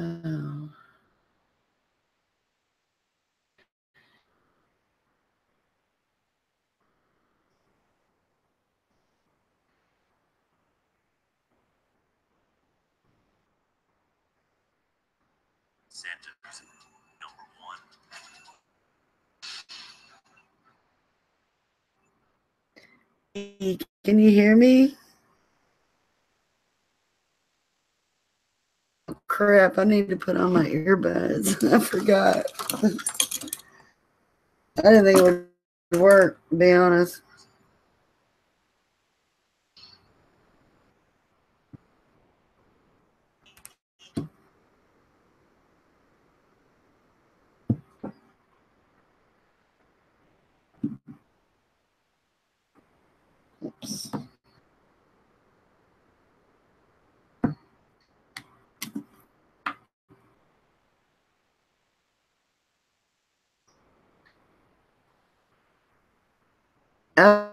Oh. Santa's number one. Can you hear me? Oh, crap, I need to put on my earbuds. I forgot. I didn't think it would work, to be honest. Oops.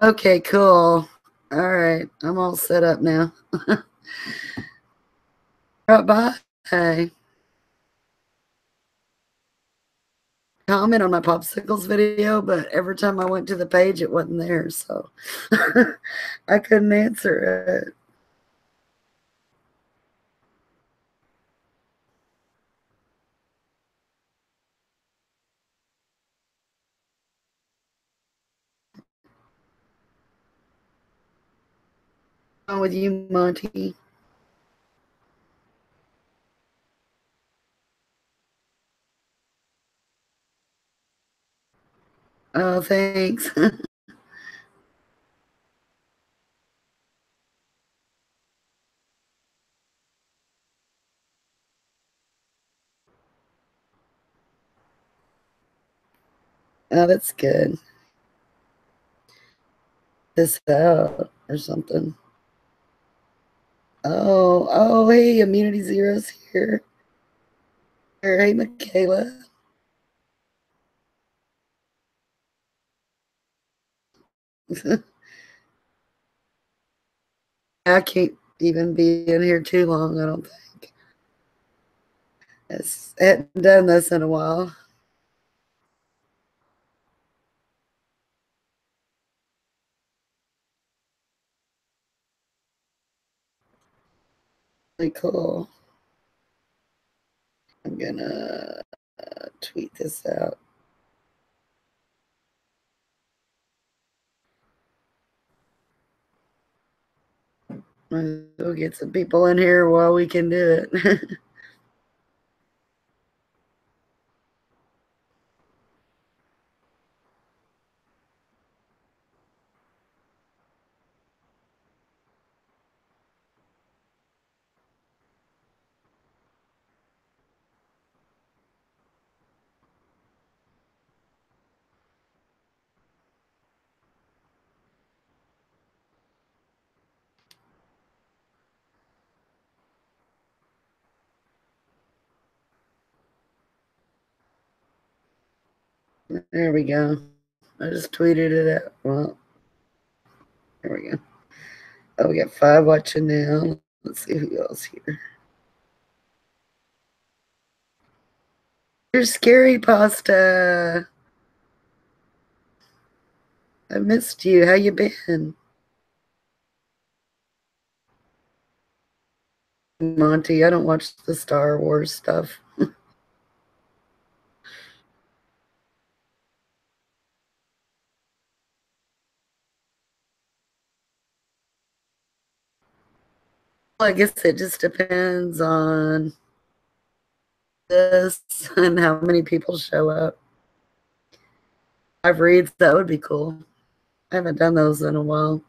Okay, cool. All right, I'm all set up now. Right, bye. Comment on my popsicles video, but every time I went to the page, it wasn't there, so I couldn't answer it. What's wrong with you, Monty? Oh, thanks. Oh, that's good. This out or something. Oh, hey, Immunity Zero's here. Hey, Michaela. I can't even be in here too long, I don't think. I hadn't done this in a while. Really cool. I'm gonna tweet this out. We'll get some people in here while we can do it. There we go. I just tweeted it out. Well, there we go. Oh, we got 5 watching now. Let's see who else here. You're scary, Pasta. I missed you. How you been? Monty, I don't watch the Star Wars stuff. I guess it just depends on this and how many people show up. 5 reads, that would be cool. I haven't done those in a while.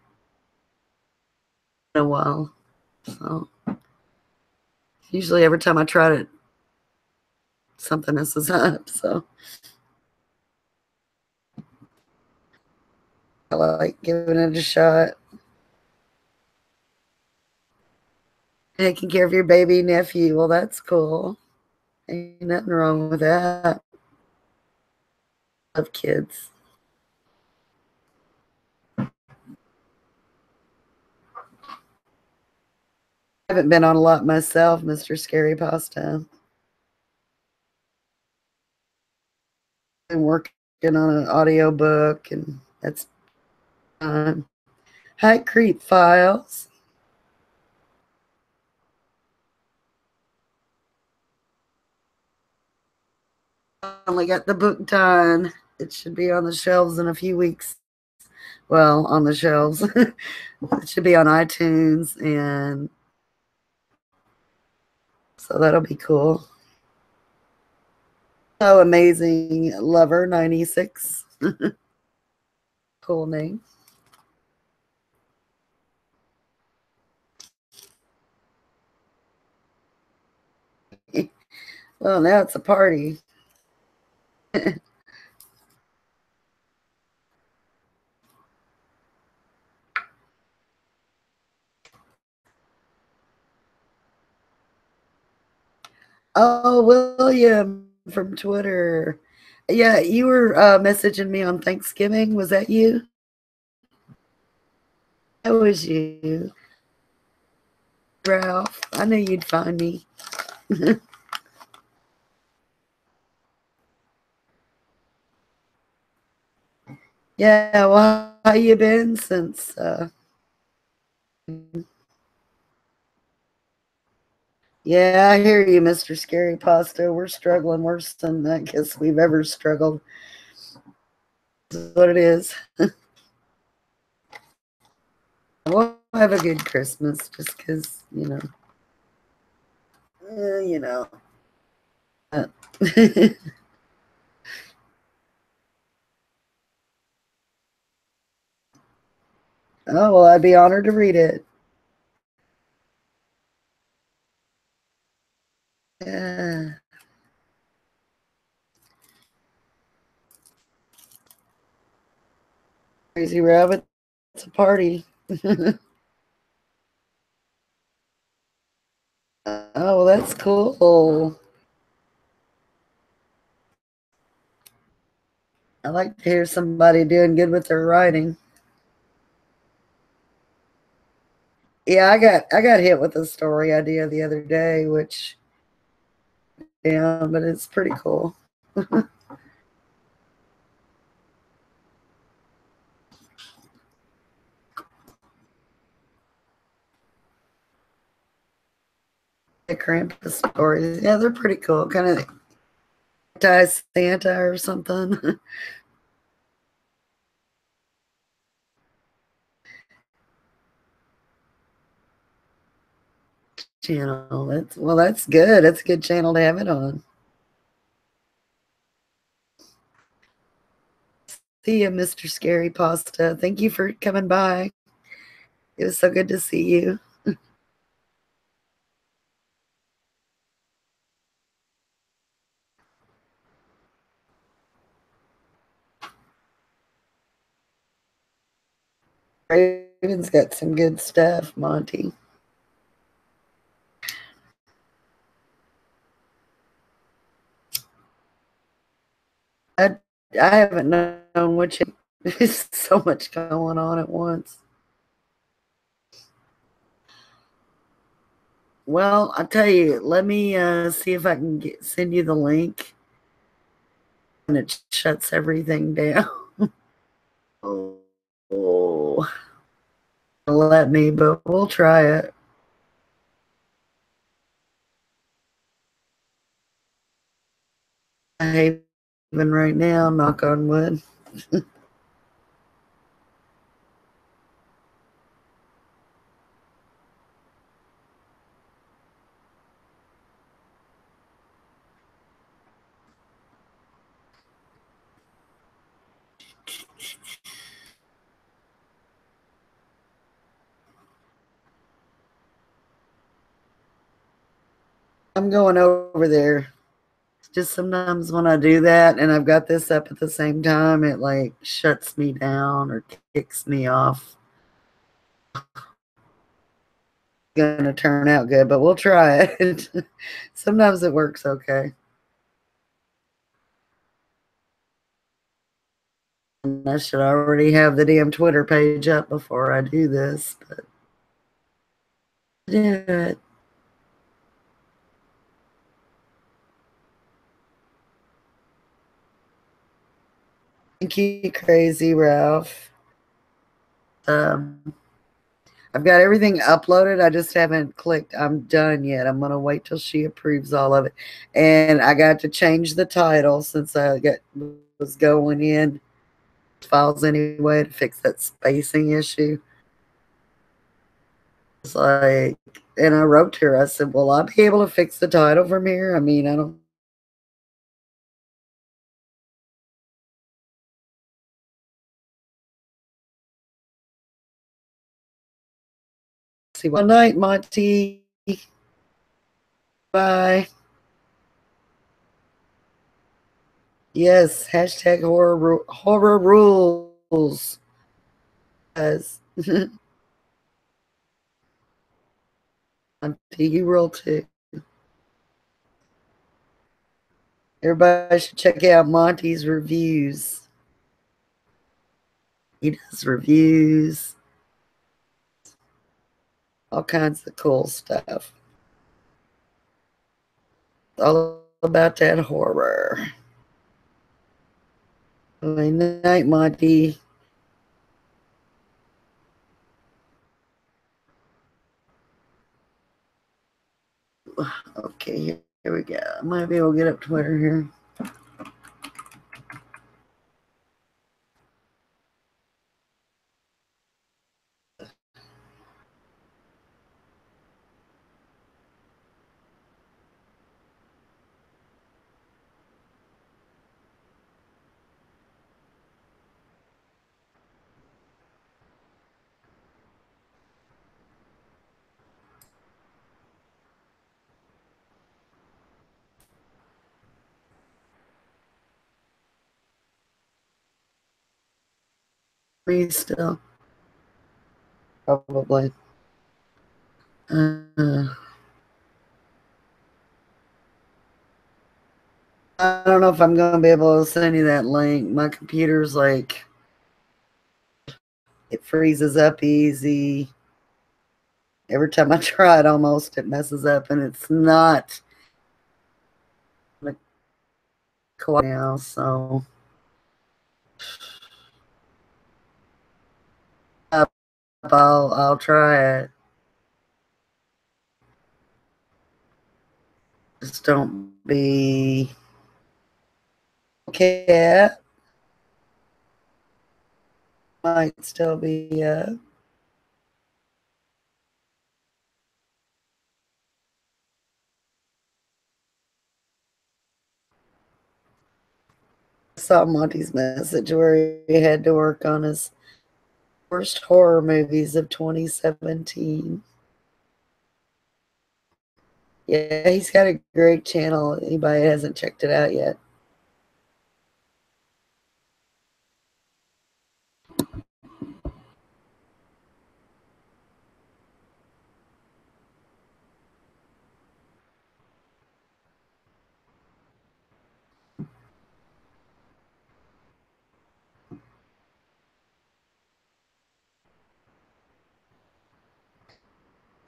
So usually every time I try it, something messes up. So I like giving it a shot. Taking care of your baby nephew. Well, that's cool. Ain't nothing wrong with that. Love kids. I haven't been on a lot myself, Mr. Scary Pasta. been working on an audio book, and that's Hi, Creep Files. Finally got the book done. It should be on the shelves in a few weeks. Well, on the shelves. It should be on iTunes, and so that'll be cool. Oh, Amazing Lover 96. Cool name. Well, now it's a party. Oh, William from Twitter. Yeah, you were messaging me on Thanksgiving. Was that you? That was you. Ralph. I knew you'd find me. Yeah, well, how you been since yeah, I hear you, Mr. Scary Pasta. We're struggling worse than I guess we've ever struggled. That's what it is. We'll have a good Christmas just because, you know. Oh, well, I'd be honored to read it. Yeah. Crazy Rabbit. It's a party. Oh, well, that's cool. I like to hear somebody doing good with their writing. Yeah, I got hit with a story idea the other day, which yeah, but it's pretty cool. The Krampus stories, yeah, they're pretty cool. Kind of anti Santa or something. Channel. That's good. That's a good channel to have it on. See you, Mr. Scary Pasta. Thank you for coming by. It was so good to see you. Raven's got some good stuff, Monty. I I haven't known which. There's so much going on at once. Well, I'll tell you. Let me see if I can send you the link, and it shuts everything down. Oh, let me, but we'll try it. I even right now, knock on wood. I'm going over there. Just sometimes when I do that and I've got this up at the same time, it like shuts me down or kicks me off. Gonna turn out good, but we'll try it. Sometimes it works okay. And I should already have the damn Twitter page up before I do this, but do it. Thank you, Crazy Ralph. I've got everything uploaded. I just haven't clicked I'm done yet. I'm going to wait till she approves all of it. And I got to change the title since was going in files anyway to fix that spacing issue. It's like, and I wrote to her. I said, "Will I be able to fix the title from here? I mean, I don't." See, one night, Monty. Bye. Yes, hashtag horror rules. Yes. Auntie, you rule too. Everybody should check out Monty's reviews. He does reviews, all kinds of cool stuff. All about that horror. Good night, Monty. Okay, here we go. I might be able to get up Twitter here. Me still. Probably. I don't know if I'm going to be able to send you that link. My computer's like, it freezes up easy. Every time I try it, almost it messes up, and it's not quite now. So I'll try it. Just don't be okay. Might still be saw Monty's message where he had to work on his worst horror movies of 2017. Yeah, he's got a great channel. Anybody hasn't checked it out yet.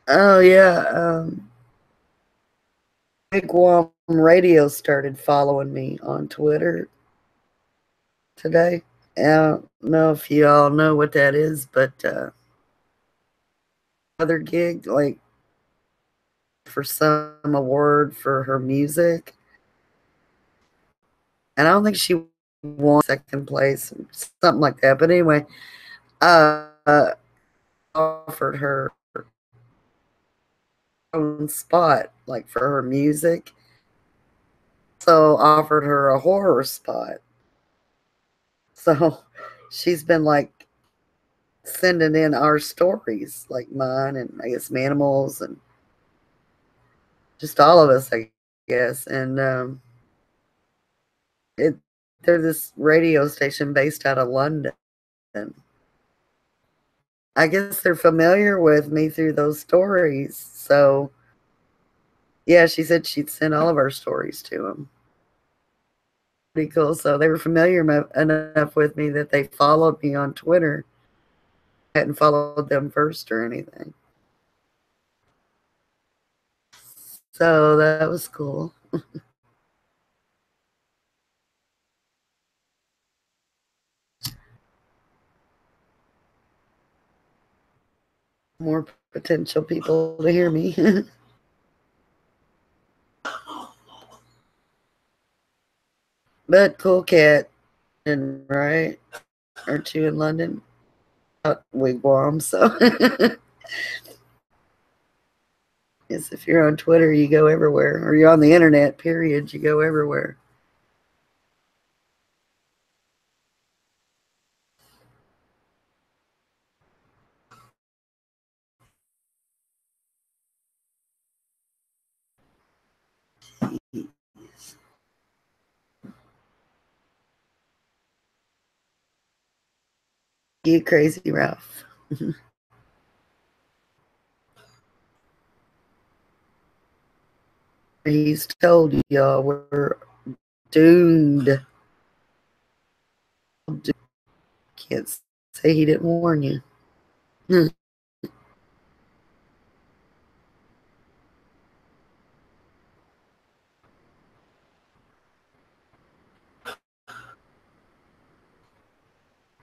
Oh yeah, Big Wom Radio started following me on Twitter today. I don't know if you all know what that is, but other gig like for some award for her music, and I don't think she won second place, something like that. But anyway, uh, offered her own spot, like for her music. So offered her a horror spot. So she's been like sending in our stories, like mine and I guess Manimals and just all of us, I guess. And it they're this radio station based out of London. I guess they're familiar with me through those stories. So yeah, she said she'd send all of our stories to them. Pretty cool. So they were familiar enough with me that they followed me on Twitter. I hadn't followed them first or anything. So that was cool. more potential people to hear me. But cool cat, and right? Aren't you in London? Wigwam, so yes, if you're on Twitter, you go everywhere, or you're on the internet. Period, you go everywhere. You crazy, Ralph. He's told y'all we're doomed. Can't say he didn't warn you.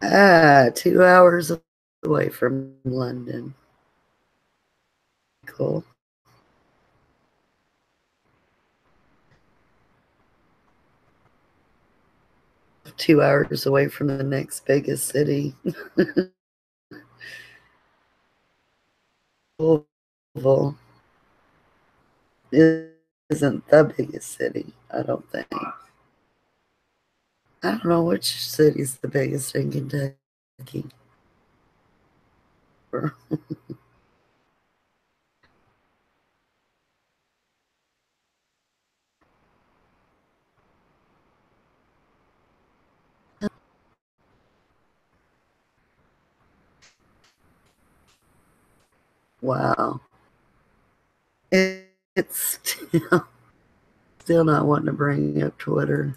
Ah, 2 hours away from London. Cool. 2 hours away from the next biggest city. Louisville isn't the biggest city, I don't think. I don't know which city's the biggest in Kentucky. Wow. It's still not wanting to bring up Twitter.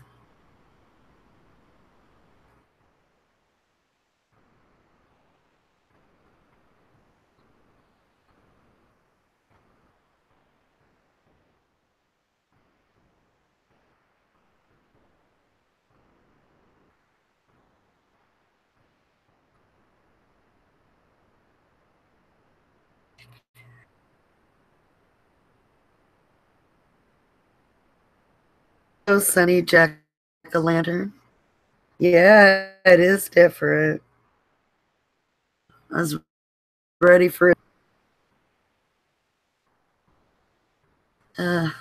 Oh, Sunny Jack-o'-lantern. Yeah, it is different. I was ready for it. I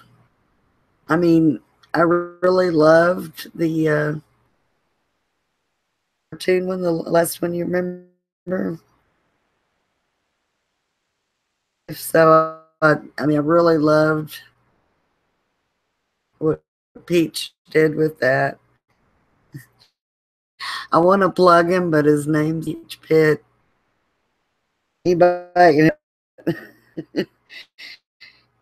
mean, I really loved the cartoon one, the last one you remember. So, I mean, I really loved what Peach did with that. I want to plug him, but his name's Peach Pit. Anybody,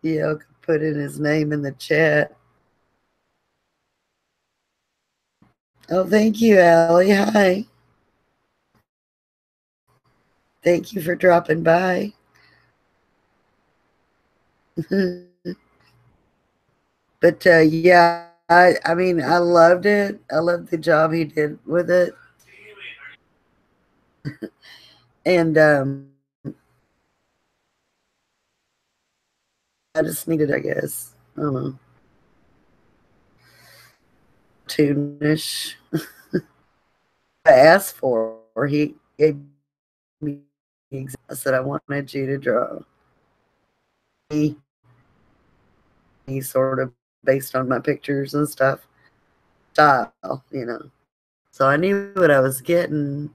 yeah, could put in his name in the chat. Oh, thank you, Allie. Hi. Thank you for dropping by. But yeah, I mean, I loved it. I loved the job he did with it. And I just needed, I guess, I don't know, cartoonish. I asked for, he gave me, I said, I wanted you to draw me. He sort of based on my pictures and stuff, style. So I knew what I was getting,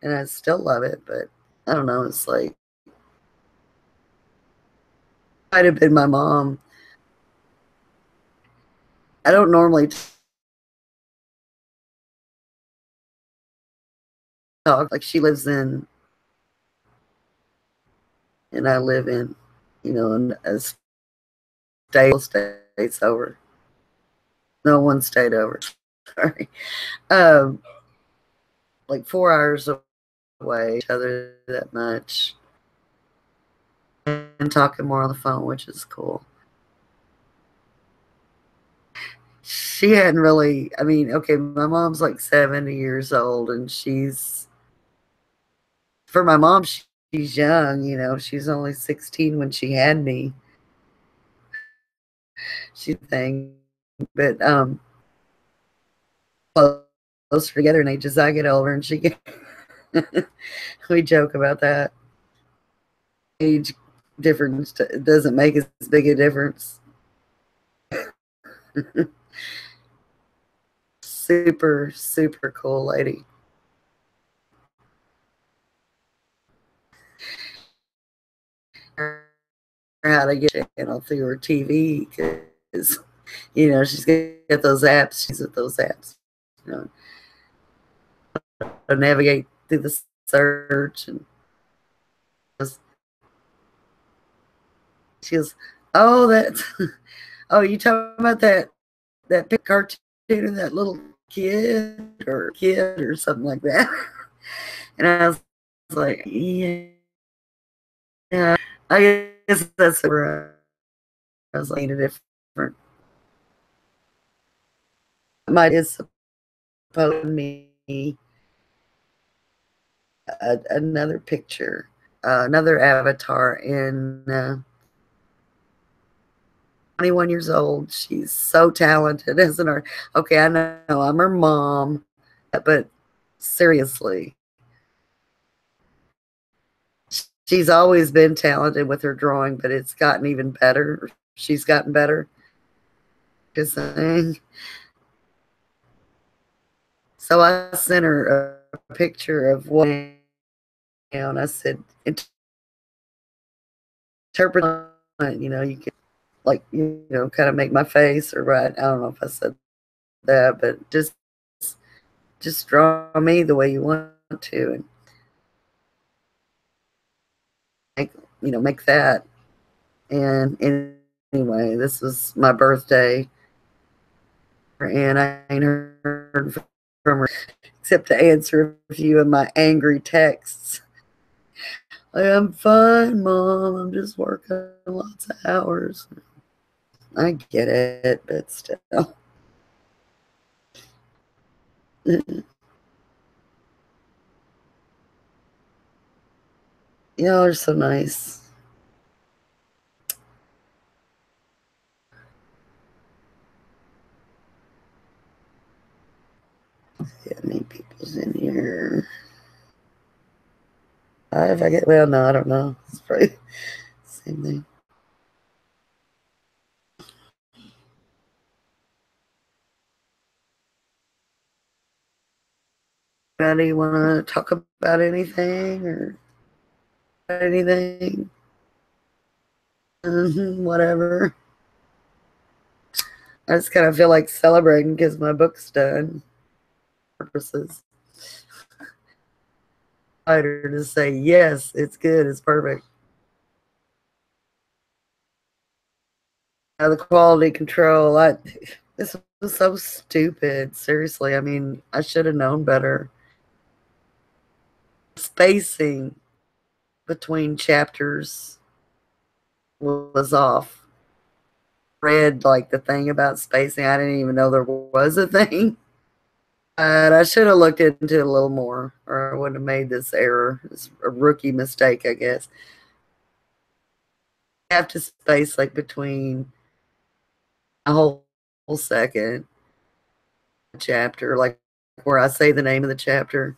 and I still love it, but I don't know, it's like, might have been my mom. I don't normally talk, like she lives in, and I live in, in a states over. No, one state over. Sorry. Um, like 4 hours away each other that much, and talking more on the phone, which is cool. She hadn't really, I mean, okay, my mom's like 70 years old, and for my mom, she's young, she's only 16 when she had me. She's thing. But closer together in age as I get older and she get we joke about that. Age difference doesn't make as big a difference. Super, super cool lady. How to get channel through her TV because she's got those apps. She's with those apps. You know, to navigate through the search and she goes, "Oh, that's oh, you talking about that big cartoon of that little kid or something like that?" And I was like, "Yeah, I guess that's where I was like a different. Might is supposed to me another picture, another avatar in." 21 years old. She's so talented as an artist. Okay, I know I'm her mom, but seriously, she's always been talented with her drawing, but it's gotten even better. She's gotten better. Just saying. So I sent her a picture of what, and I said, interpret, you can like, kind of make my face or write. I don't know if I said that, but just draw me the way you want to, and make that. And anyway, this was my birthday, and I ain't heard from her except to answer a few of my angry texts. Like, I'm fine, Mom. I'm just working lots of hours. I get it, but still. Y'all are so nice. How many people's in here? Five, I get. Well, no, I don't know. It's probably the same thing. Anybody want to talk about anything or anything? Whatever. I just kind of feel like celebrating because my book's done. Purposes. Writer to say yes, it's good, it's perfect. The quality control. This was so stupid. Seriously, I mean, I should have known better. Spacing between chapters was off. Read like the thing about spacing. I didn't even know there was a thing. But I should have looked into it a little more, or I wouldn't have made this error. It's a rookie mistake, I guess. I have to space like between a whole second chapter, like where I say the name of the chapter.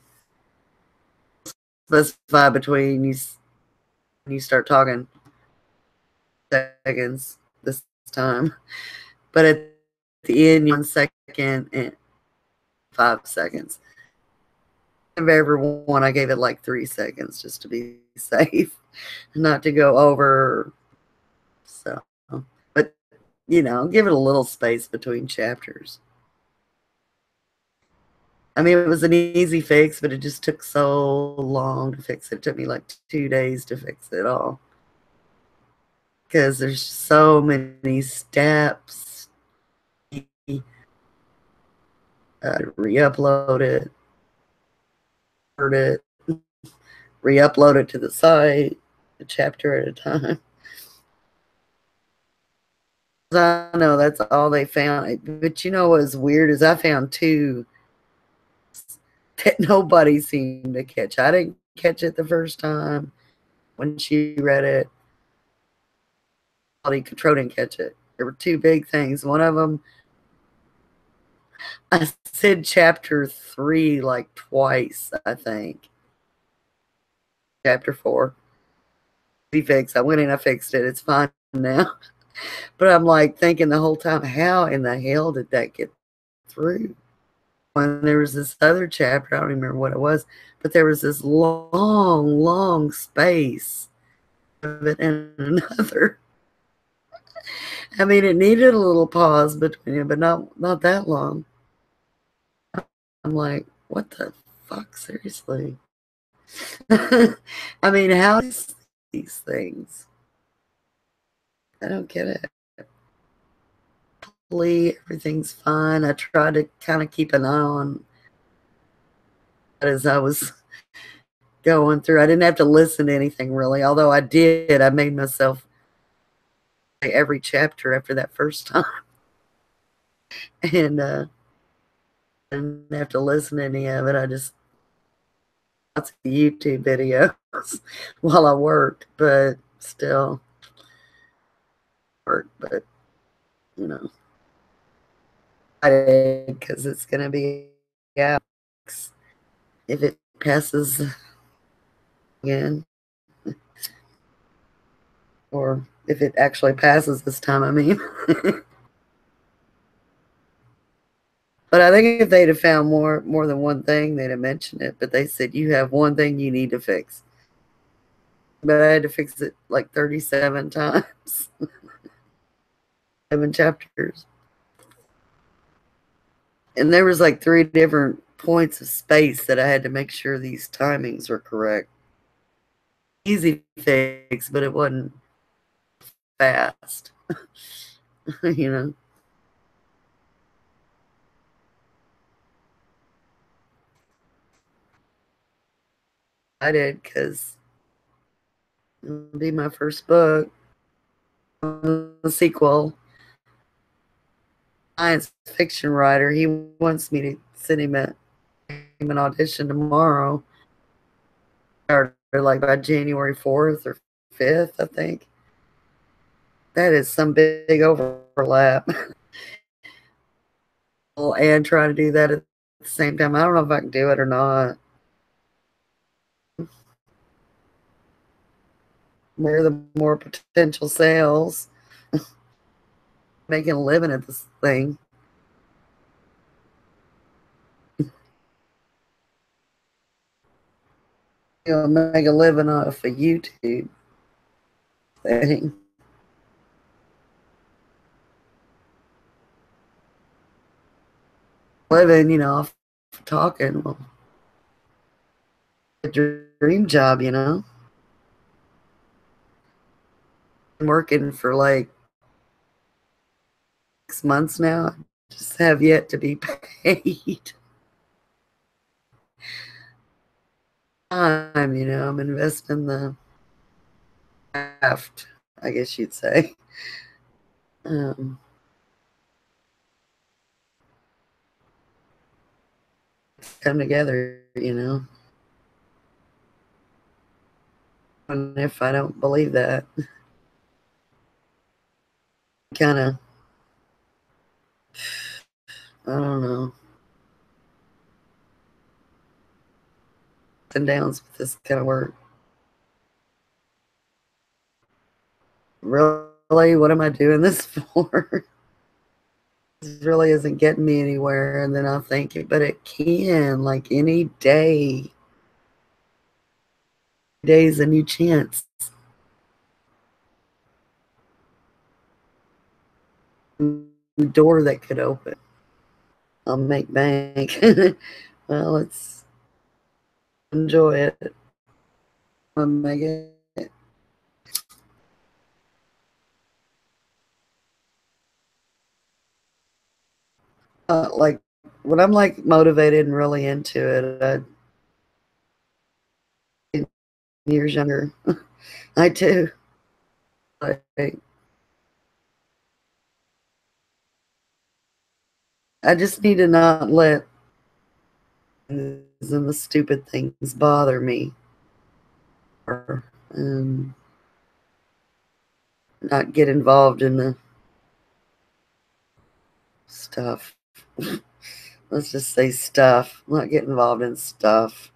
Specify between you start talking seconds this time, but at the end, 1 second and 5 seconds. Of every one, I gave it like 3 seconds just to be safe, not to go over. So, but give it a little space between chapters. I mean, it was an easy fix, but it just took so long to fix it. It took me like 2 days to fix it all because there's so many steps. Re-upload it, re-upload it to the site, a chapter at a time. I know that's all they found. But what was weird is I found two that nobody seemed to catch. I didn't catch it the first time. when she read it, quality control didn't catch it. There were two big things. One of them, I said chapter 3 like twice, I think. Chapter 4. Be fixed. I went in, I fixed it. It's fine now. But I'm like thinking the whole time, how in the hell did that get through? When there was this other chapter, I don't remember what it was, but there was this long, long space of it and another. I mean, it needed a little pause between it, but not that long. I'm like, what the fuck? Seriously? I mean, how is these things? I don't get it. Hopefully, everything's fine. I try to kind of keep an eye on it as I was going through. I didn't have to listen to anything really, although I did. I made myself every chapter after that first time, and I didn't have to listen to any of it. I just lots of YouTube videos while I worked, but still work. But you know, I did because it's gonna be out if it passes again, or if it actually passes this time. I mean. But I think if they'd have found more than one thing, they'd have mentioned it. But they said you have one thing you need to fix. But I had to fix it like 37 times, 7 chapters, and there was like 3 different points of space that I had to make sure these timings were correct. Easy fix, but it wasn't fast, you know. I did because it'll be my first book, the sequel. Science fiction writer. He wants me to send him an audition tomorrow, or like by January 4th or 5th, I think. That is some big overlap. And try to do that at the same time. I don't know if I can do it or not. Where the more potential sales, making a living at this thing. Make a living off a YouTube thing. Living, off talking. Well, a dream job, I'm working for like 6 months now. I just have yet to be paid. Time, I'm investing the craft, I guess you'd say. Um, Come together. And if I don't believe that, kind of, I don't know, ups and downs with this kind of work. Really, what am I doing this for? This really isn't getting me anywhere. And then I'll think, but it can, like any day. Day's a new chance. Door that could open. I'll make bank. Well, let's enjoy it. I'll make it. Like when I'm like motivated and really into it, 10 years younger. I do. I just need to not let and the stupid things bother me. Or and not get involved in the stuff. Let's just say stuff. Not get involved in stuff.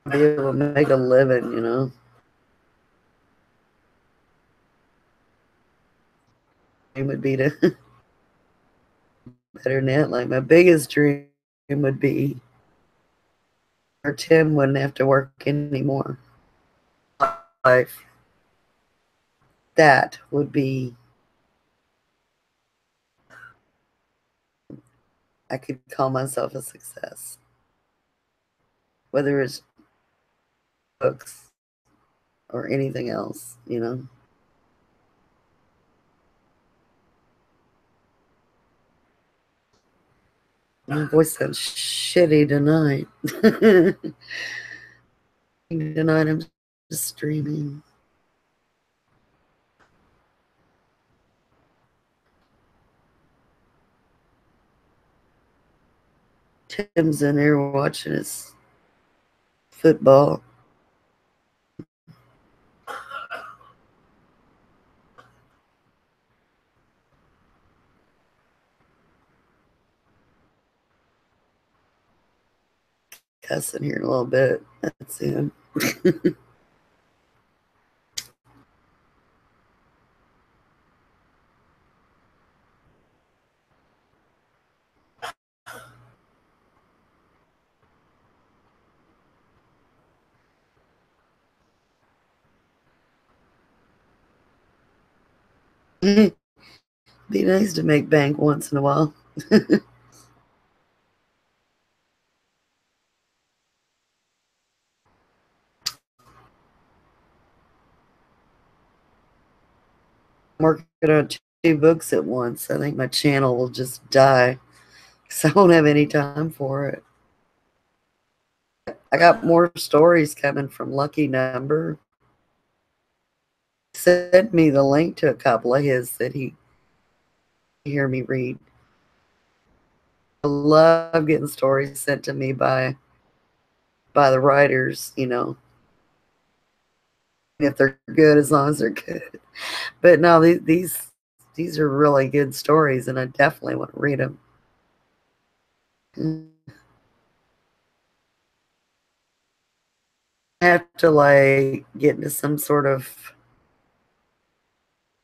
Be able to make a living, you know. Dream would be to better than that. Like my biggest dream would be, or Tim wouldn't have to work anymore. Life. That would be. I could call myself a success, whether it's books or anything else, you know. My voice sounds shitty tonight. Tonight I'm just streaming. Tim's in there watching his football. Cussing here in a little bit. That's him. Be nice to make bank once in a while. I'm working on 2 books at once. I think my channel will just die because I won't have any time for it. I got more stories coming from Lucky Number. He sent me the link to a couple of his that he hear me read. I love getting stories sent to me by the writers, you know, if they're good, as long as they're good. But no, these are really good stories, and I definitely want to read them. I have to like get into some sort of.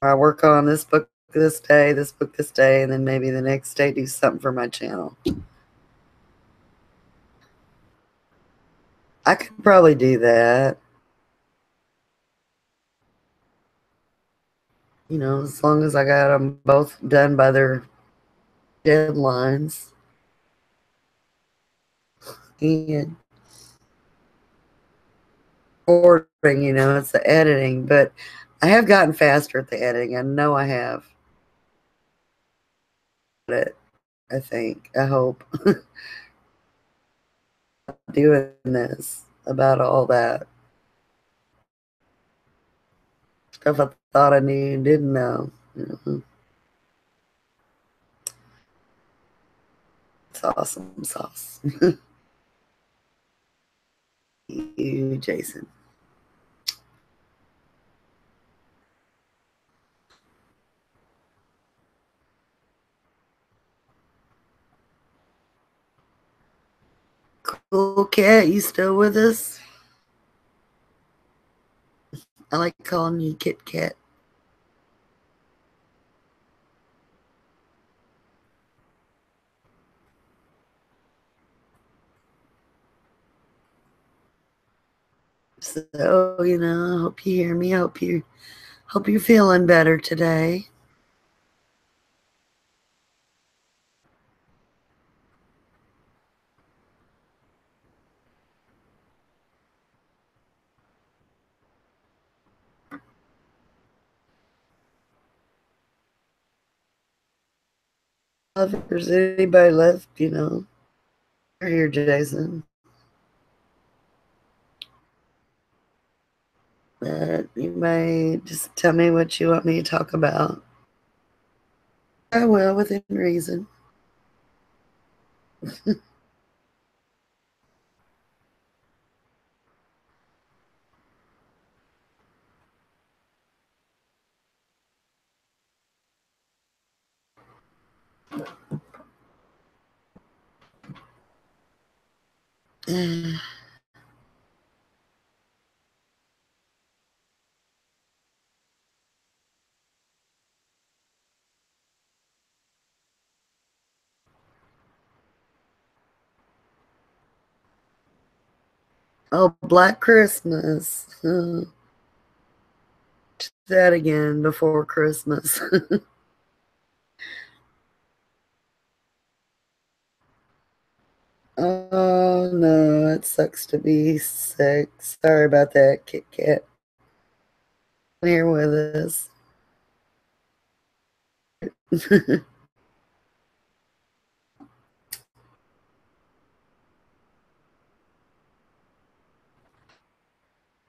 I work on this book this day, this book this day, and then maybe the next day do something for my channel. I could probably do that. You know, as long as I got them both done by their deadlines. And recording, you know, it's the editing, but I have gotten faster at the editing. I know I have. It, I think. I hope. Doing this about all that stuff I thought I knew and didn't know. You know? It's awesome sauce. You, Jason. Cool cat, you still with us? I like calling you Kit Kat. So, you know, I hope you hear me. I hope you're feeling better today. If there's anybody left, you know, you're here, Jason. But you may just tell me what you want me to talk about. I will, within reason. Oh, Black Christmas. That again before Christmas. Oh no, it sucks to be sick. Sorry about that, Kit Kat. Here with us.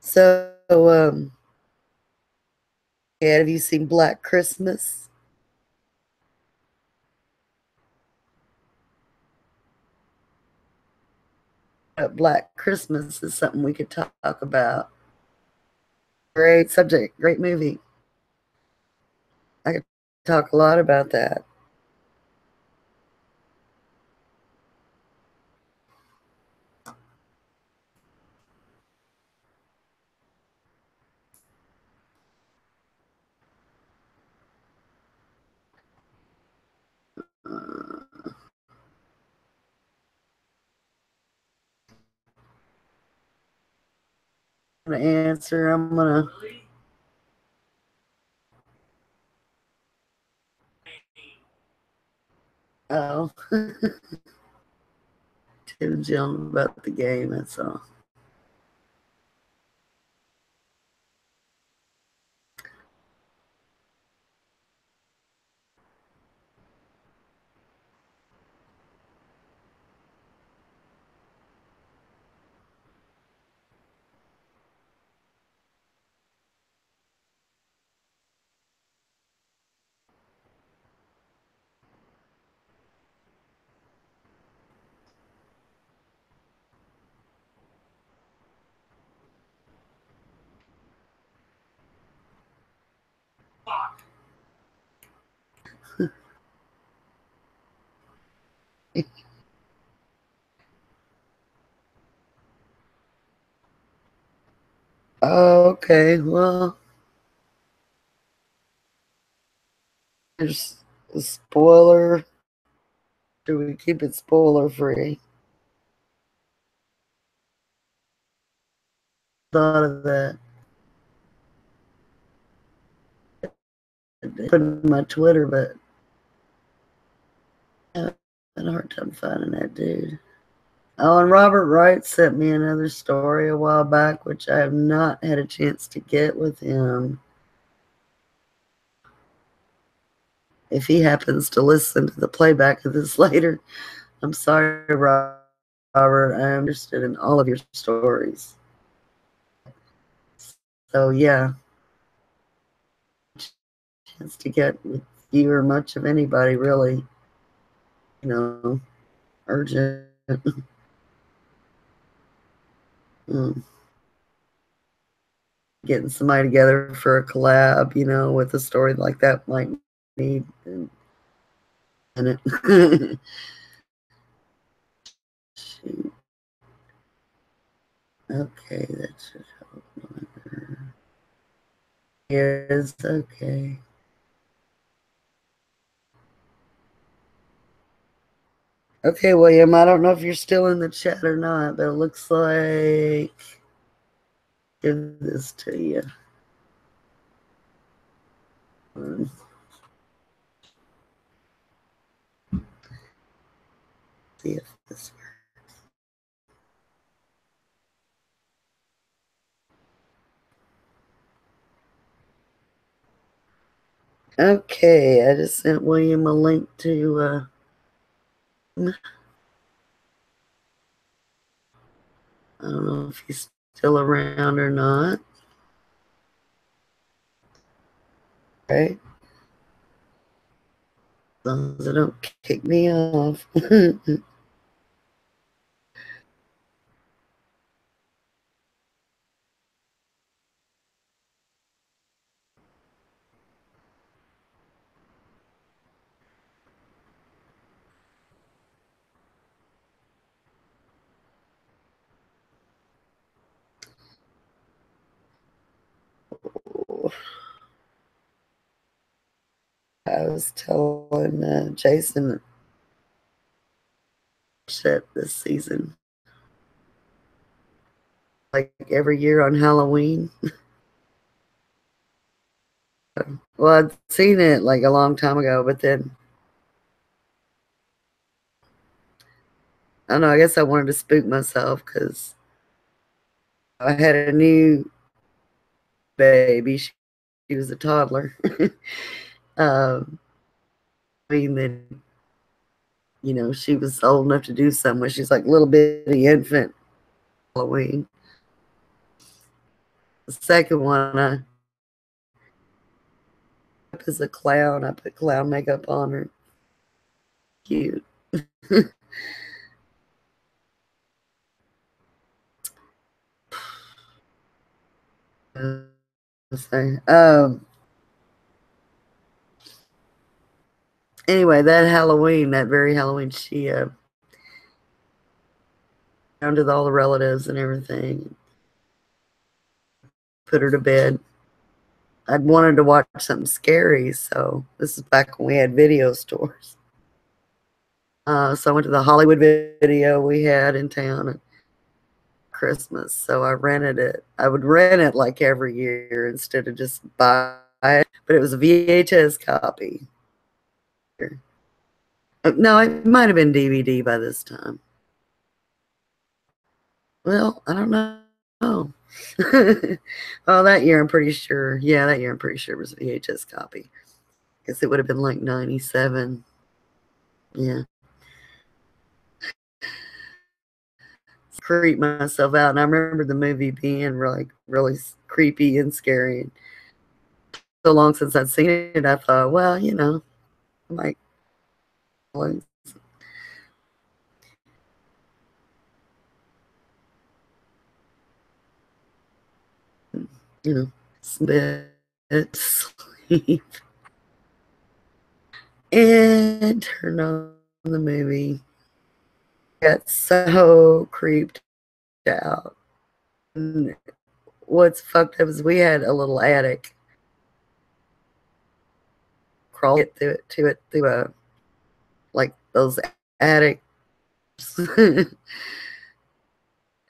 So, yeah, have you seen Black Christmas? Black Christmas is something we could talk about. Great subject, great movie. I could talk a lot about that. I'm gonna answer. I'm gonna. Oh, Tim Jones about the game. That's all. Oh, okay. Well, there's a spoiler. Do we keep it spoiler free? Thought of that. I put in my Twitter, but I had a hard time finding that dude. Oh, and Robert Wright sent me another story a while back, which I have not had a chance to get with him. If he happens to listen to the playback of this later, I'm sorry, Robert. I'm interested in all of your stories. So, yeah, chance to get with you or much of anybody, really, urgent. Mm. Getting somebody together for a collab, with a story like that might need in it. Shoot. Okay, that should help. Yes, okay. Okay, William, I don't know if you're still in the chat or not, but it looks like give this to you. See if this works. Okay, I just sent William a link to I don't know if he's still around or not. right? As long as they don't kick me off. I was telling Jason shit this season. Like every year on Halloween. Well, I'd seen it like a long time ago, but then I don't know. I guess I wanted to spook myself because I had a new baby. She was a toddler. um, I mean, then she was old enough to do something. She's like a little bitty infant. Halloween. The second one, I as a clown. I put clown makeup on her. Cute. um. Anyway, that Halloween, that very Halloween, she down to all the relatives and everything, put her to bed. I'd wanted to watch something scary, so this is back when we had video stores. So I went to the Hollywood video we had in town at Christmas. So I rented it. I would rent it like every year instead of just buy it, but it was a VHS copy. No, it might have been DVD by this time. Well, I don't know. Oh, that year I'm pretty sure. Yeah, that year I'm pretty sure it was a VHS copy. Guess it would have been like 97. Yeah. Creep myself out. And I remember the movie being really creepy and scary. And so long since I'd seen it, I thought, well, I might, you know, sleep and turn on the movie. Got so creeped out. And what's fucked up is we had a little attic. Crawl it through a like those attic. And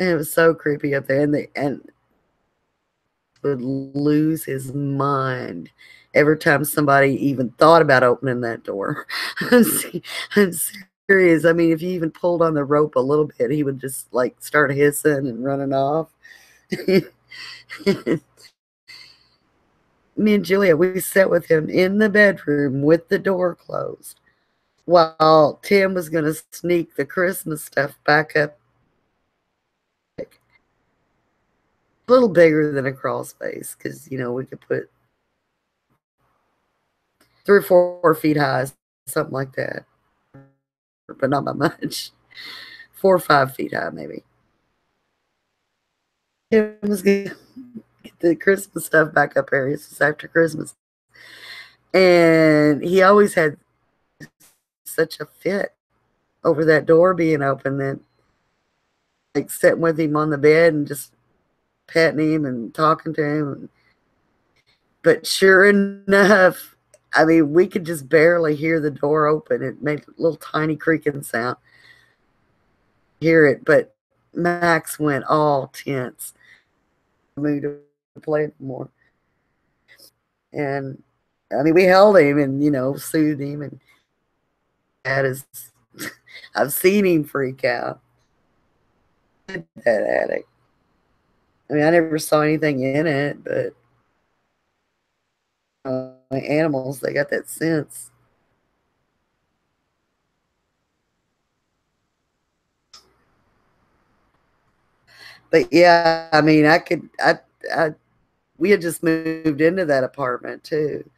it was so creepy up there, and would lose his mind every time somebody even thought about opening that door. I'm serious. I mean, if you even pulled on the rope a little bit, he would just like start hissing and running off. Me and Julia, we sat with him in the bedroom with the door closed while Tim was going to sneak the Christmas stuff back up. A little bigger than a crawl space because, we could put 3 or 4 feet high, something like that, but not by much. 4 or 5 feet high, maybe. Tim was going to get the Christmas stuff back up there. This was after Christmas. And he always had such a fit over that door being open that, like, sitting with him on the bed and just petting him and talking to him. But sure enough, I mean, we could just barely hear the door open. It made a little tiny creaking sound. Hear it, but Max went all tense. Mood to play more. And I mean, we held him and, soothed him. And that is, I've seen him freak out. That attic. I mean, I never saw anything in it, but animals, they got that sense. But yeah, I mean, I we had just moved into that apartment too.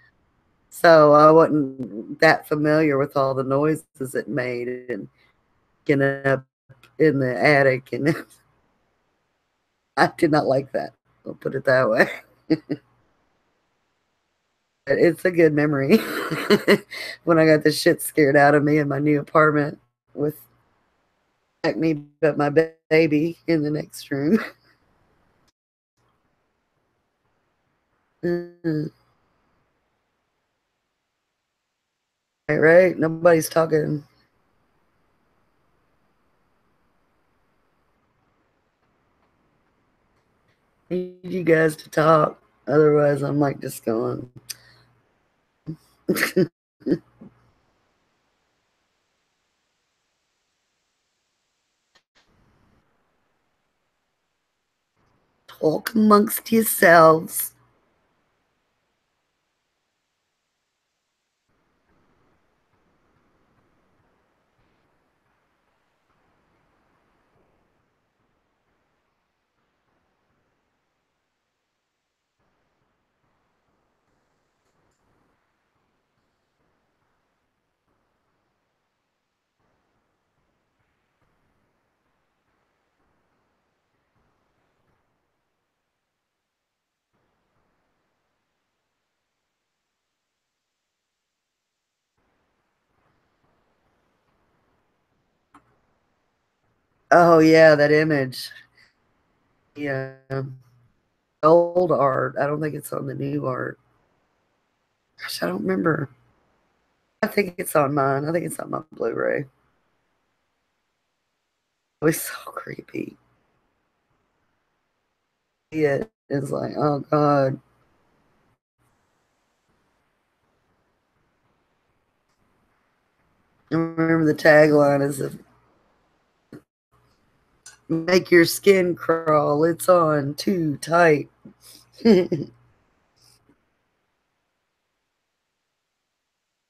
So I wasn't that familiar with all the noises it made and getting up in the attic, and I did not like that. I'll put it that way. But it's a good memory when I got the shit scared out of me in my new apartment with like me but my baby in the next room. Mm, right? Nobody's talking. I need you guys to talk. Otherwise, I'm like just going. Talk amongst yourselves. Oh yeah, that image. Yeah, old art. I don't think it's on the new art. Gosh, I don't remember. I think it's on mine. I think it's on my Blu-ray. It was so creepy. Yeah, it's like, oh god. I remember the tagline is "Make your skin crawl. It's on too tight."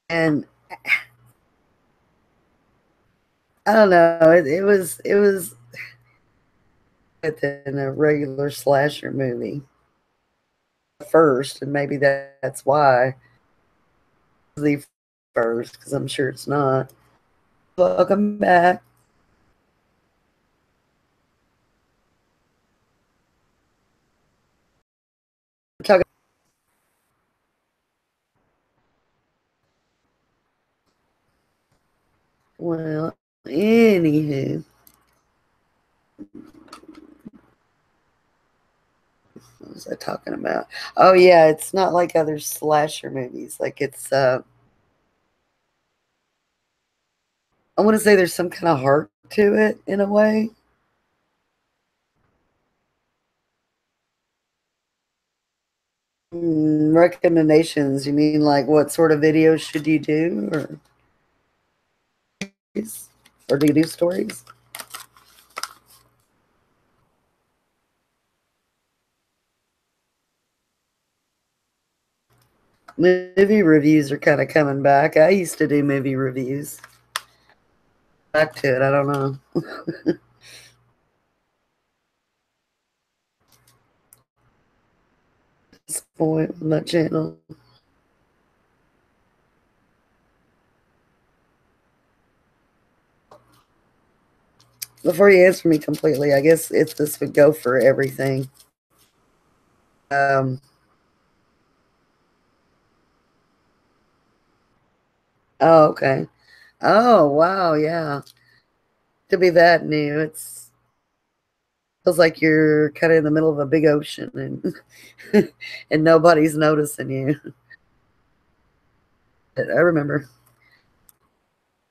And I don't know. It was within a regular slasher movie first, and maybe that's why the first, because I'm sure it's not. Welcome back. Talking. Well, anywho, what was I talking about? Oh yeah, it's not like other slasher movies. Like it's I want to say there's some kind of heart to it in a way. Recommendations, you mean like what sort of videos should you do, or do you do stories? Movie reviews are kind of coming back. I used to do movie reviews. Back to it, I don't know. At this point on that channel. Before you answer me completely, I guess if this would go for everything. Um, oh, okay. Oh, wow, yeah. To be that new, it's feels like you're kind of in the middle of a big ocean and and nobody's noticing you. But I remember.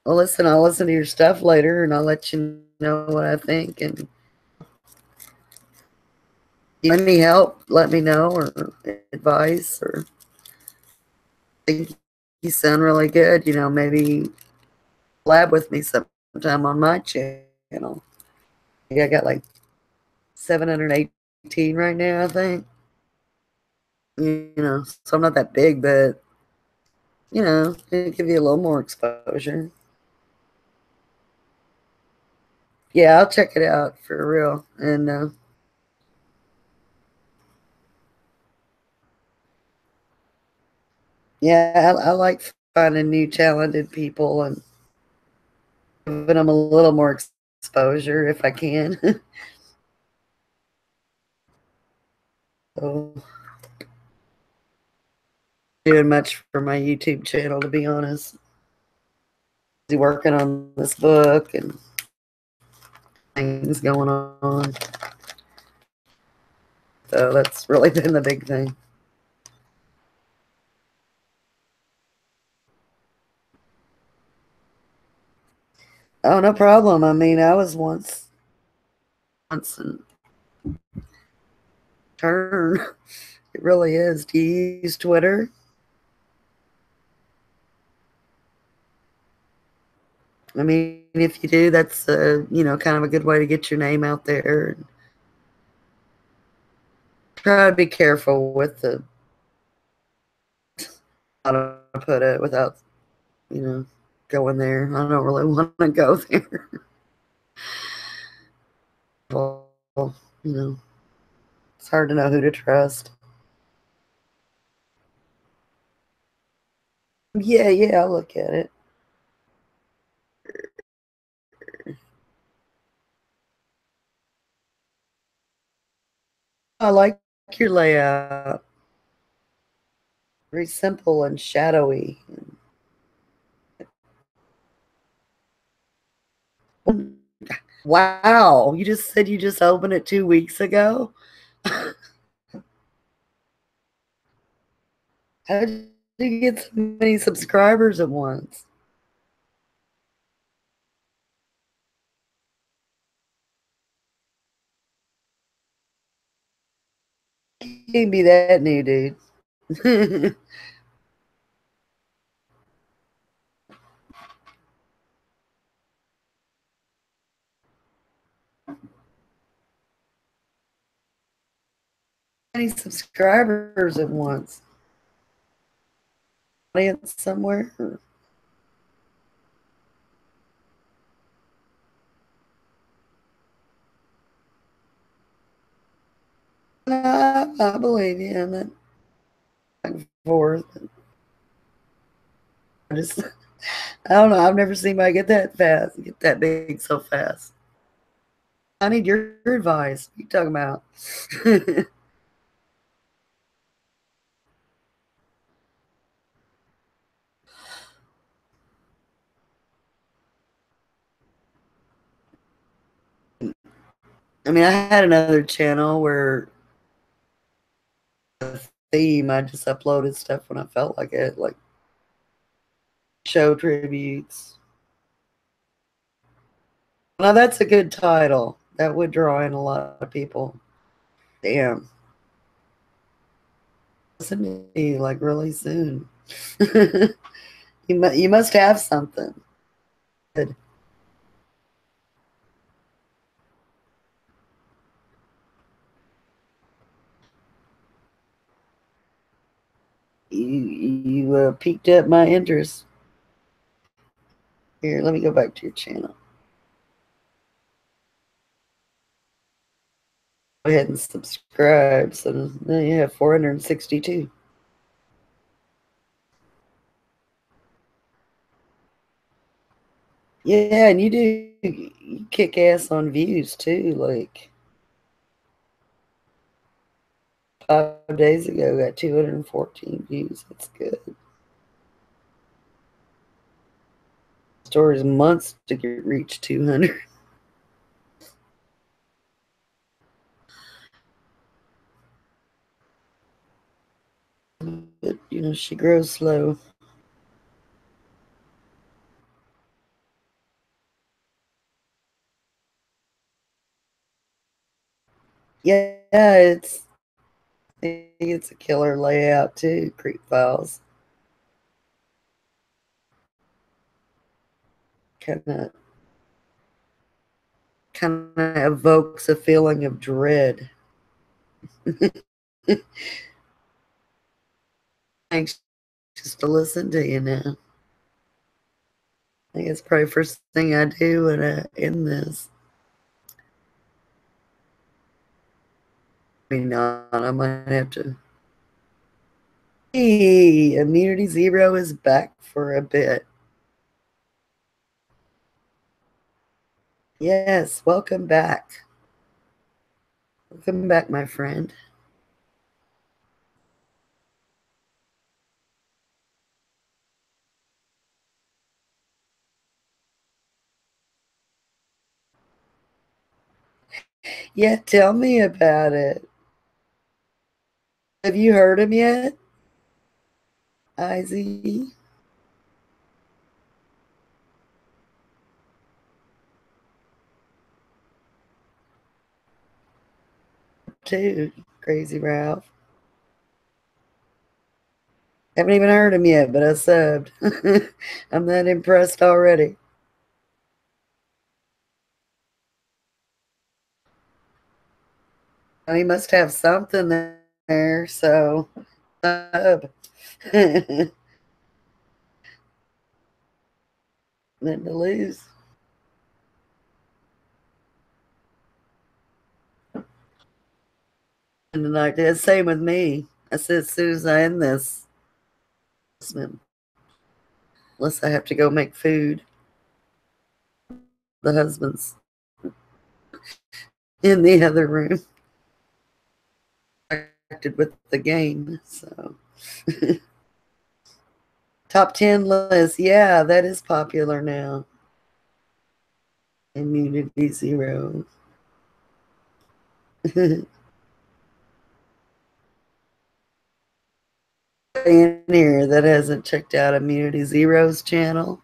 Well, listen, I'll listen to your stuff later and I'll let you know what I think. And you need any help, let me know, or advice, or think you sound really good. Maybe collab with me sometime on my channel. I got like 718 right now, I think. So I'm not that big, but it give you a little more exposure. Yeah, I'll check it out for real. And Yeah, I like finding new talented people and giving them a little more exposure if I can. So, doing much for my YouTube channel, to be honest. Working on this book and things going on. So that's really been the big thing. Oh, no problem. I mean, I was once and turn. It really is. Do you use Twitter? I mean, if you do, that's kind of a good way to get your name out there. Try to be careful with the how to put it without you know going there. I don't really want to go there. Well, you know, it's hard to know who to trust. Yeah, yeah, I'll look at it. I like your layout. Very simple and shadowy. Wow, you just said you just opened it 2 weeks ago? How did you get so many subscribers at once? You can't be that new, dude. Many subscribers at once. Audience somewhere? I believe you. I'm not back and forth. I just, I don't know. I've never seen anybody get that fast, get that big so fast. I need your advice. What are you talking about? I mean, I had another channel where the theme, I just uploaded stuff when I felt like it, like show tributes. Now that's a good title. That would draw in a lot of people. Damn. Listen to me like really soon. You must have something. Good. You piqued up my interest. Here, let me go back to your channel. Go ahead and subscribe. So now you have 462. Yeah, and you kick ass on views too. Like 5 days ago, got 214 views. That's good. Stories months to get reach 200. But she grows slow. Yeah, it's a killer layout too. Creep Files kind of evokes a feeling of dread. Anxious to listen to you now. I think it's probably the first thing I do when I end this. Maybe not. I might have to Hey, Immunity Zero is back for a bit. Yes, welcome back. Welcome back, my friend. Yeah, tell me about it. Have you heard him yet, Izzy? Too, Crazy Ralph. Haven't even heard him yet, but I subbed. I'm that impressed already. He must have something there, so sub. Nothing to lose. And like that, same with me. I said, as soon as I end this, unless I have to go make food, the husband's in the other room, acted with the game. So, top 10 list. Yeah, that is popular now. Immunity Zero. In here that hasn't checked out Immunity Zero's channel,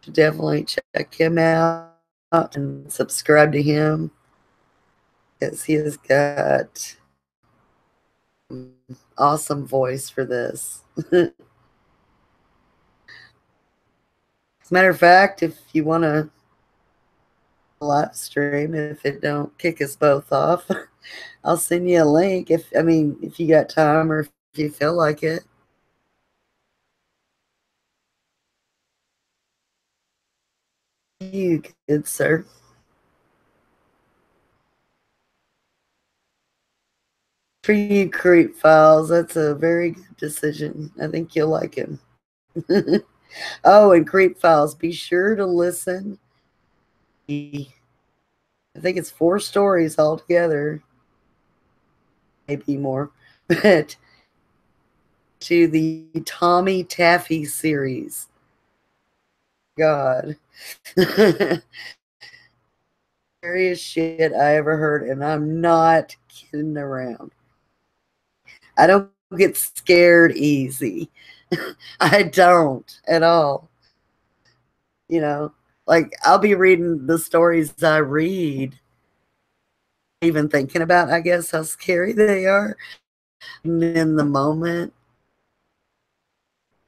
should definitely check him out and subscribe to him, because he has got awesome voice for this. As a matter of fact, if you want to live stream, if it don't kick us both off, I'll send you a link if you got time or if you feel like it. You good, sir. For you, Creep Files, that's a very good decision. I think you'll like him. Oh, and Creep Files, be sure to listen. I think it's 4 stories altogether, maybe more, but to the Tommy Taffy series. God. Scariest shit I ever heard, and I'm not kidding around. I don't get scared easy. I don't at all. You know, like I'll be reading the stories I read, even thinking about, I guess, how scary they are. And in the moment,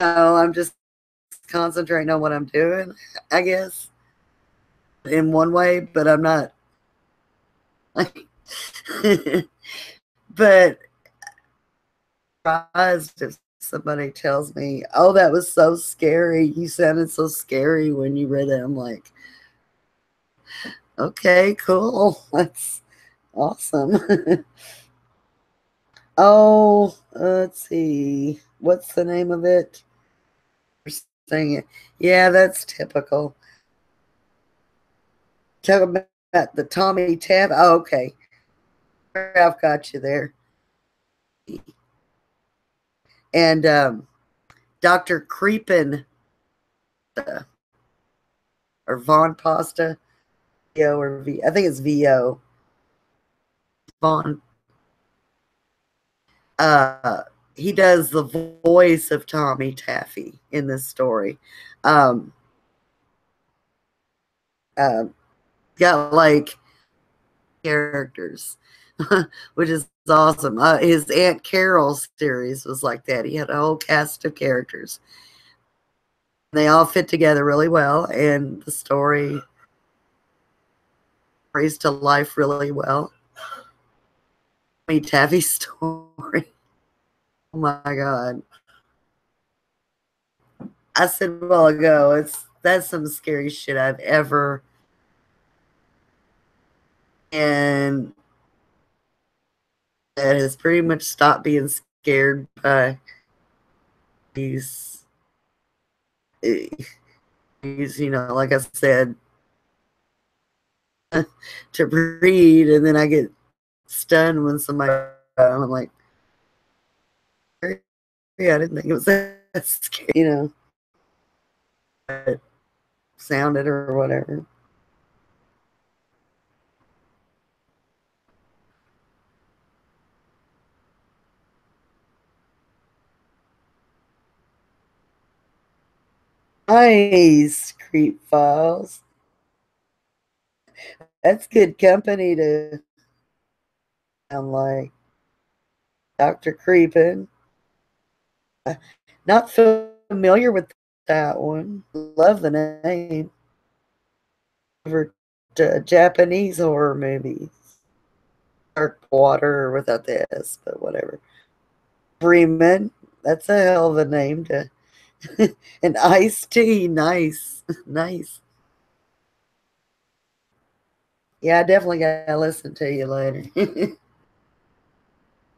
I'm just concentrating on what I'm doing, I guess, in one way, but I'm not. But surprised if somebody tells me, "Oh, that was so scary. You sounded so scary when you read it." I'm like, "Okay, cool. That's awesome." Oh, let's see. What's the name of it? Saying it. Yeah, that's typical. Talk about the Tommy Tab. Oh, okay. I've got you there. And Dr. Creepin or Von Pasta, VO or V. I think it's VO. Von. Uh, he does the voice of Tommy Taffy in this story. Um, uh, got like characters, which is awesome. His Aunt Carol series was like that. He had a whole cast of characters. They all fit together really well, and the story brings to life really well. Tommy Taffy's story. Oh my god. I said a while ago, that's some scary shit I've ever, and that has pretty much stopped being scared by these, eh, these, like I said, to read, and then I get stunned when somebody, I'm like, yeah, I didn't think it was that scary, it sounded or whatever. Nice, Creep Files. That's good company to sound like Dr. Creepin. Not familiar with that one. Love the name. For Japanese horror movies. Dark Water without the S, but whatever. Freeman. That's a hell of a name to. And iced tea. Nice. Nice. Yeah, I definitely got to listen to you later.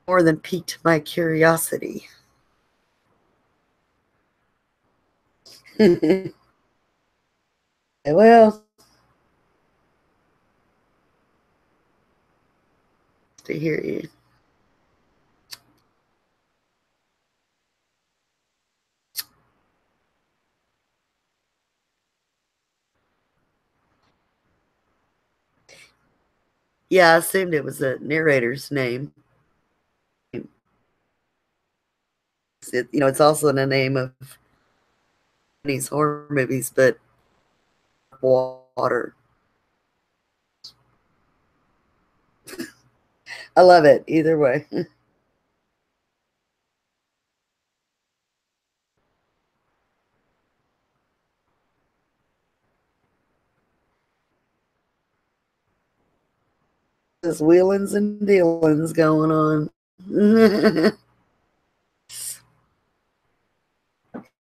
More than piqued my curiosity. Well, to hear you. Yeah, I assumed it was a narrator's name. It's also in the name of these horror movies, but water. I love it either way. There's wheelings and dealings going on.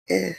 Yeah.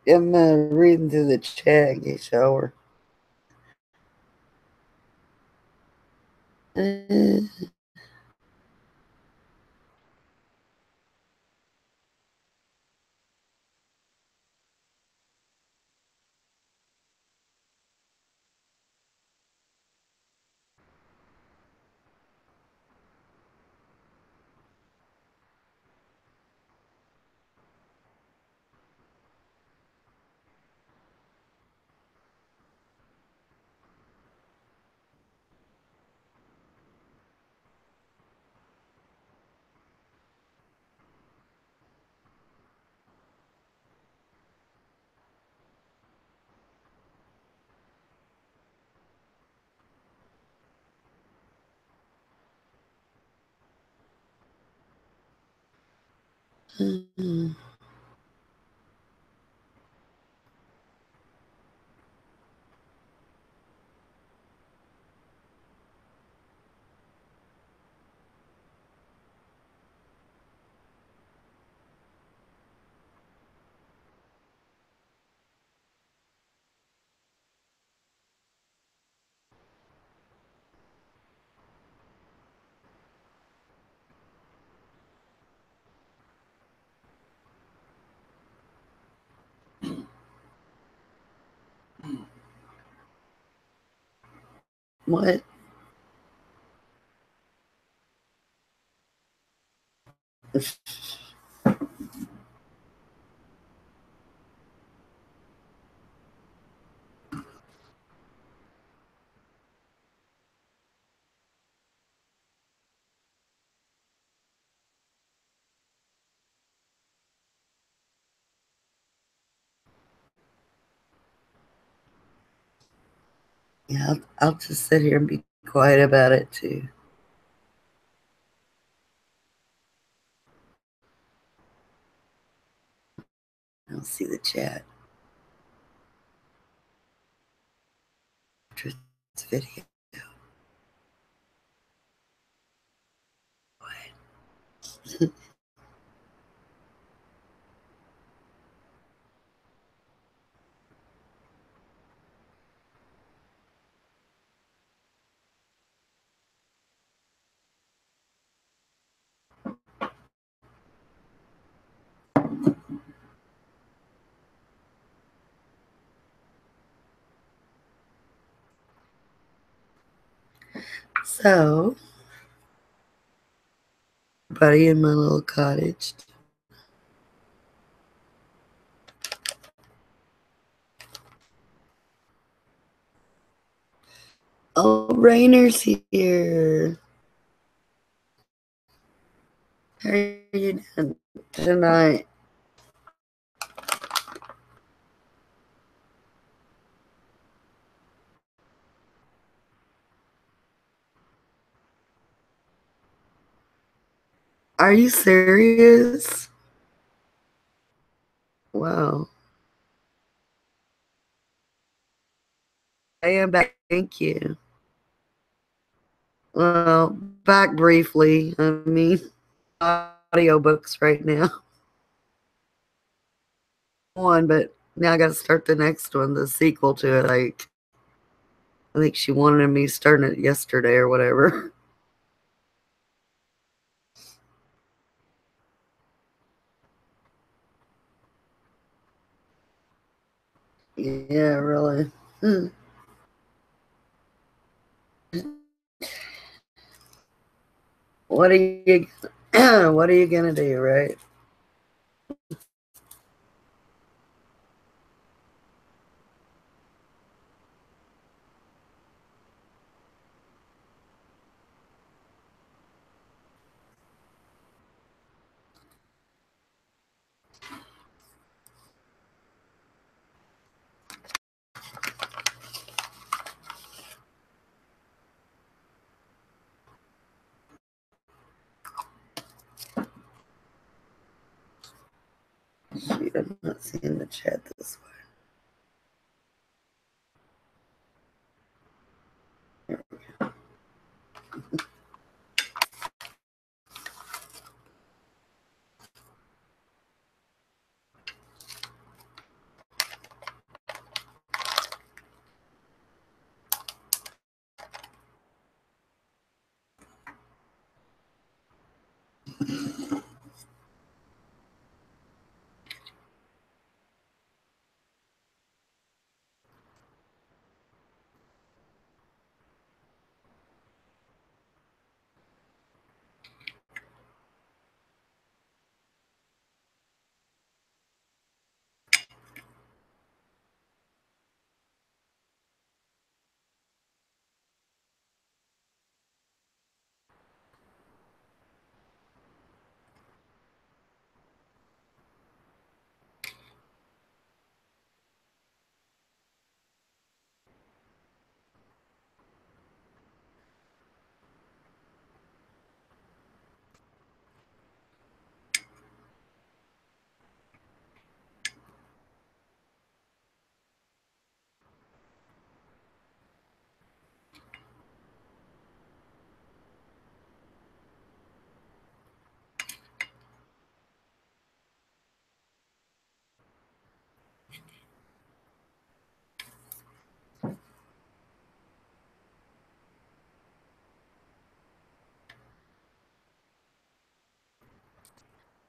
I'm reading through the chat, get shower. What? Yeah, I'll just sit here and be quiet about it too. I'll see the chat. After this video. So, everybody in my little cottage. Oh, Rainer's here. How are you doing tonight? Are you serious? Wow. I am back. Thank you. Well, back briefly. I mean, audiobooks right now. One, but now I got to start the next one, the sequel to it. Like, I think she wanted me starting it yesterday or whatever. Yeah, really. What are you what are you gonna do, right? Shoot, I'm not seeing the chat this way.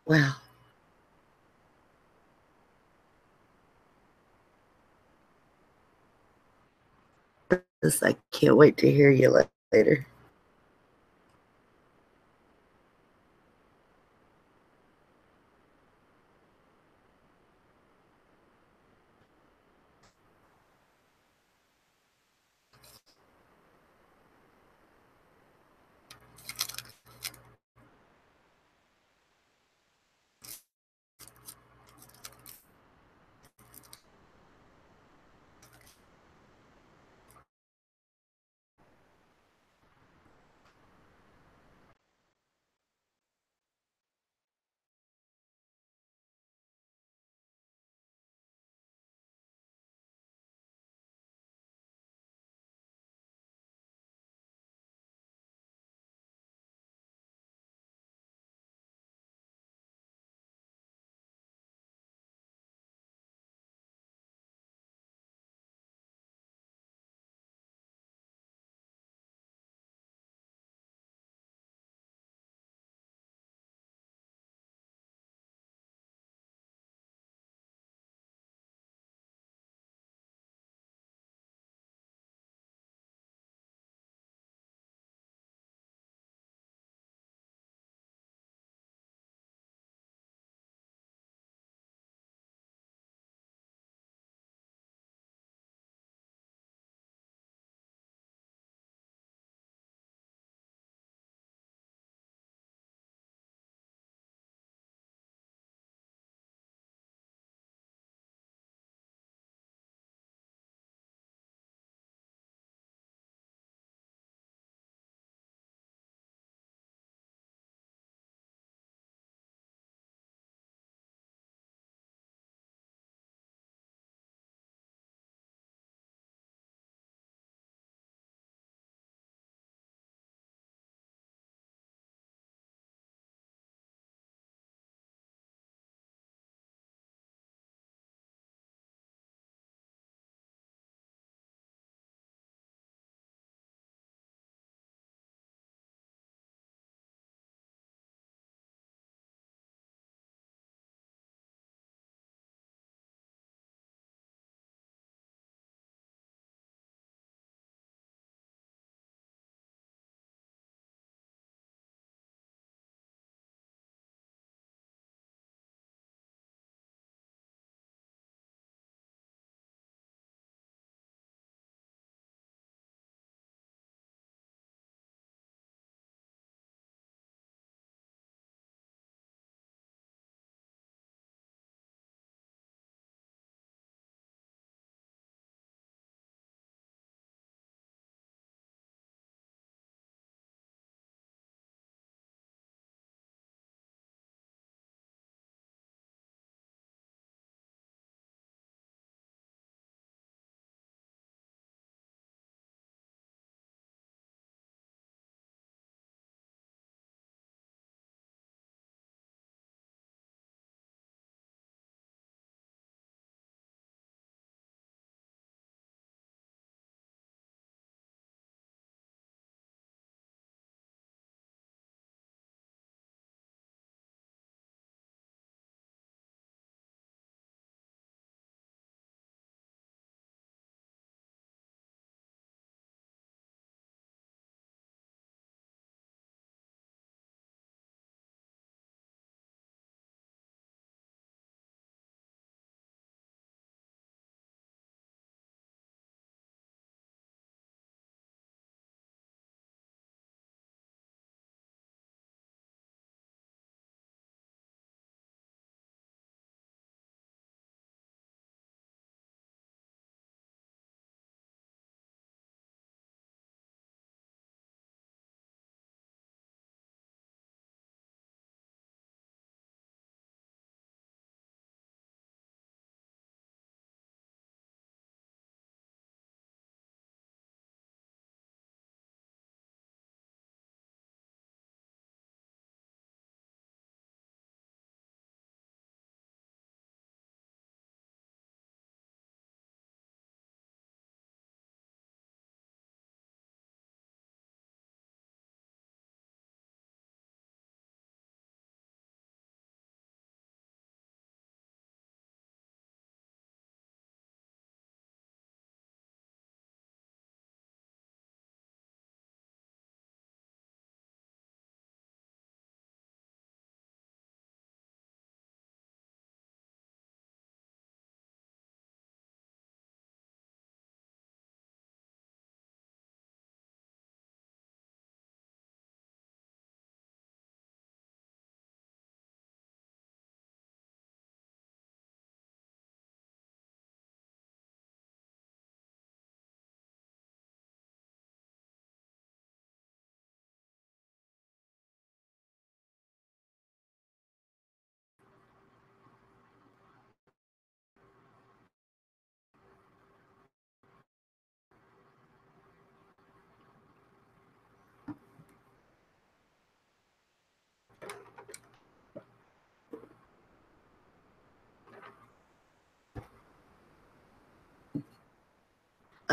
Wow. This I can't wait to hear you later.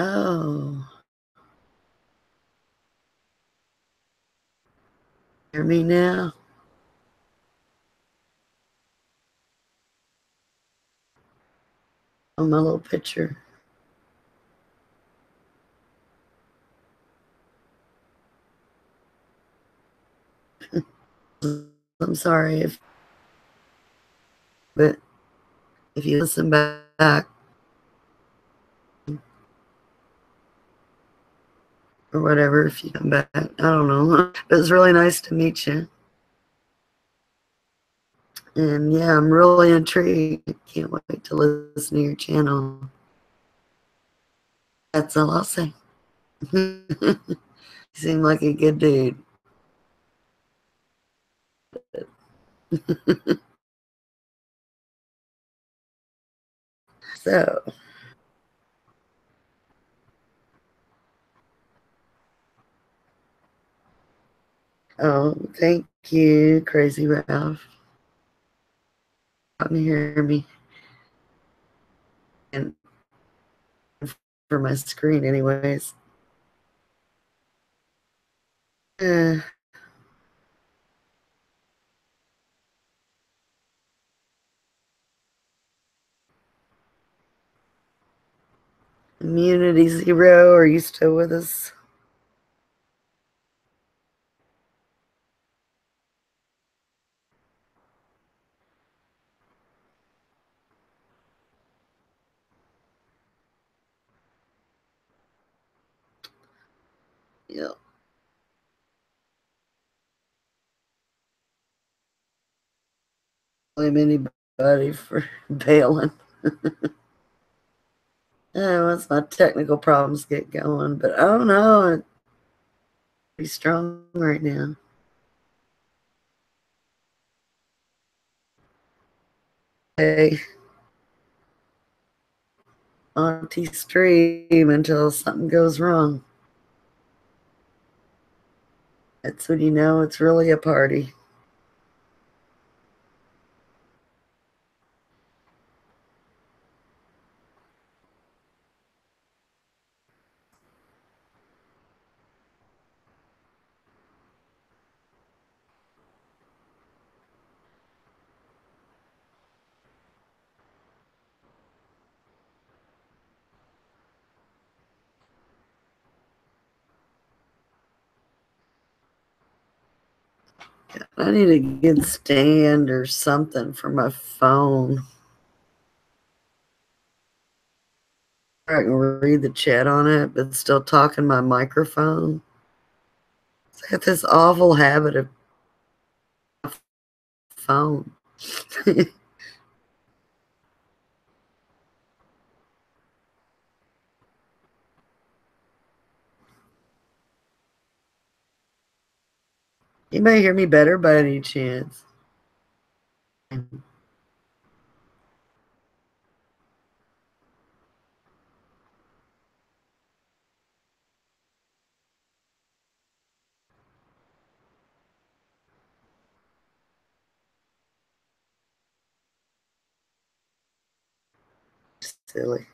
Oh. Hear me now? On my little picture. I'm sorry but if you listen back or whatever, if you come back, I don't know. It was really nice to meet you. And yeah, I'm really intrigued. Can't wait to listen to your channel. That's all I'll say. You seem like a good dude. So, oh, thank you, Crazy Ralph. Come hear me. And for my screen, anyways. Uh, Immunity Zero, are you still with us? Yeah. Blame anybody for bailing. Once my technical problems get going, but I don't know. It's pretty strong right now. Hey, Auntie stream until something goes wrong. That's when you know it's really a party. I need a good stand or something for my phone. I can read the chat on it, but still talking my microphone. I have this awful habit of phone. You may hear me better by any chance. Silly.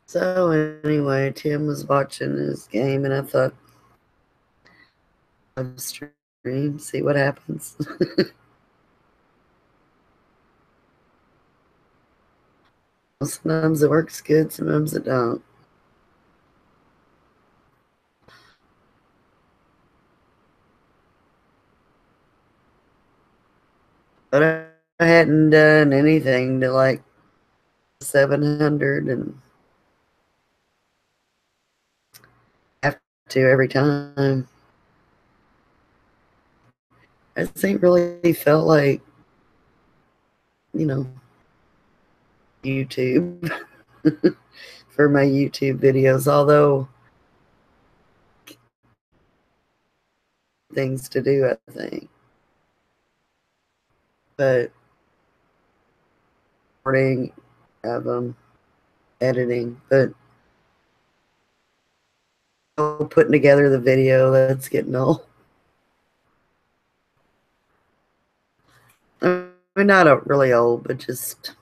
So anyway, Tim was watching his game, and I thought I'd stream, see what happens. Sometimes it works good, sometimes it don't. But I hadn't done anything to like 700, and have to every time. It ain't really felt like, you know, YouTube for my YouTube videos, although things to do, I think. But recording of them, editing, but putting together the video, that's getting old. I mean, not really old, but just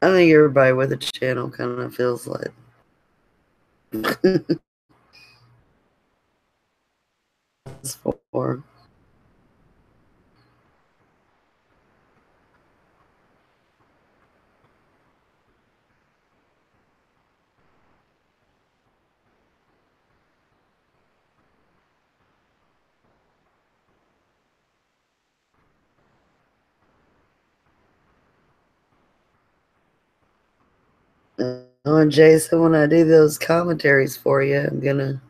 I think everybody with a channel kind of feels like it's for. And Jason, when I do those commentaries for you, I'm gonna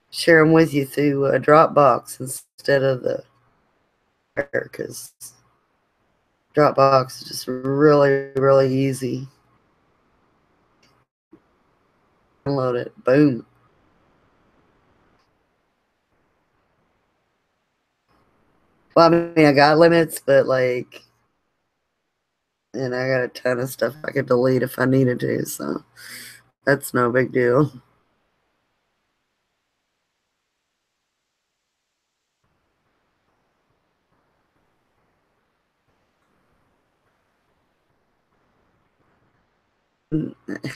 share them with you through Dropbox instead of the because Dropbox is just really easy. Download it, boom. Well, I mean, I got limits, but like, and I got a ton of stuff I could delete if I needed to, so that's no big deal.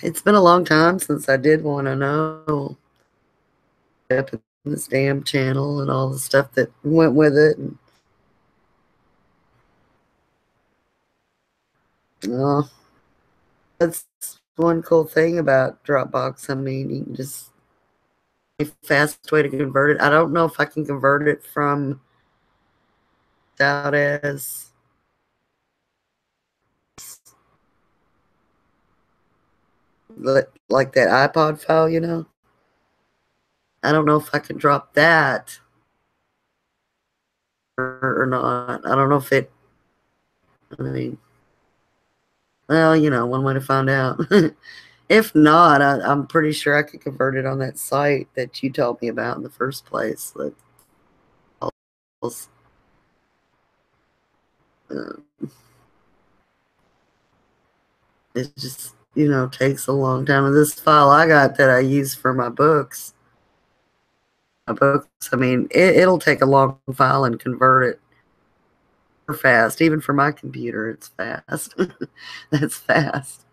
It's been a long time since I did want to know up in this damn channel and all the stuff that went with it. And, oh, that's one cool thing about Dropbox. I mean, you can just a fast way to convert it. I don't know if I can convert it from out as like that iPod file, you know. I don't know if I can drop that or not. I don't know if it. I mean, well, you know, one way to find out. If not, I'm pretty sure I could convert it on that site that you told me about in the first place. That uh, it just, you know, takes a long time. And this file I got that I use for my books, I mean, it'll take a long file and convert it fast. Even for my computer, it's fast. That's fast.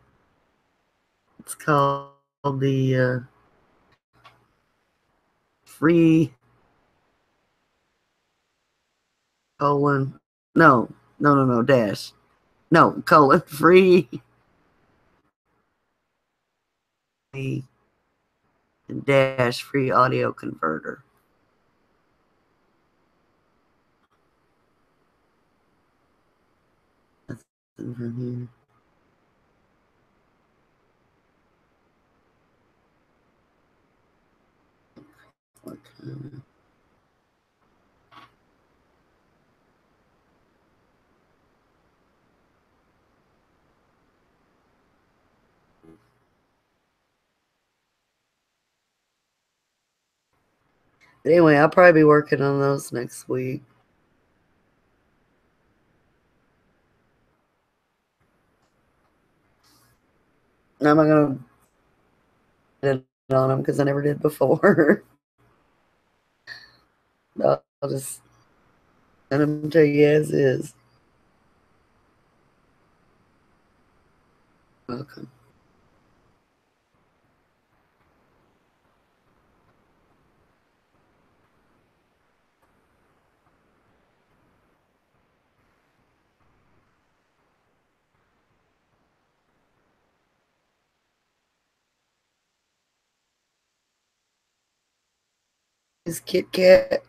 It's called the free colon. No, dash. No, colon free and dash free audio converter. That's from here. Okay. But anyway, I'll probably be working on those next week. I'm not gonna edit on them because I never did before. I'll just send them to you as is. Welcome. Is Kit Kat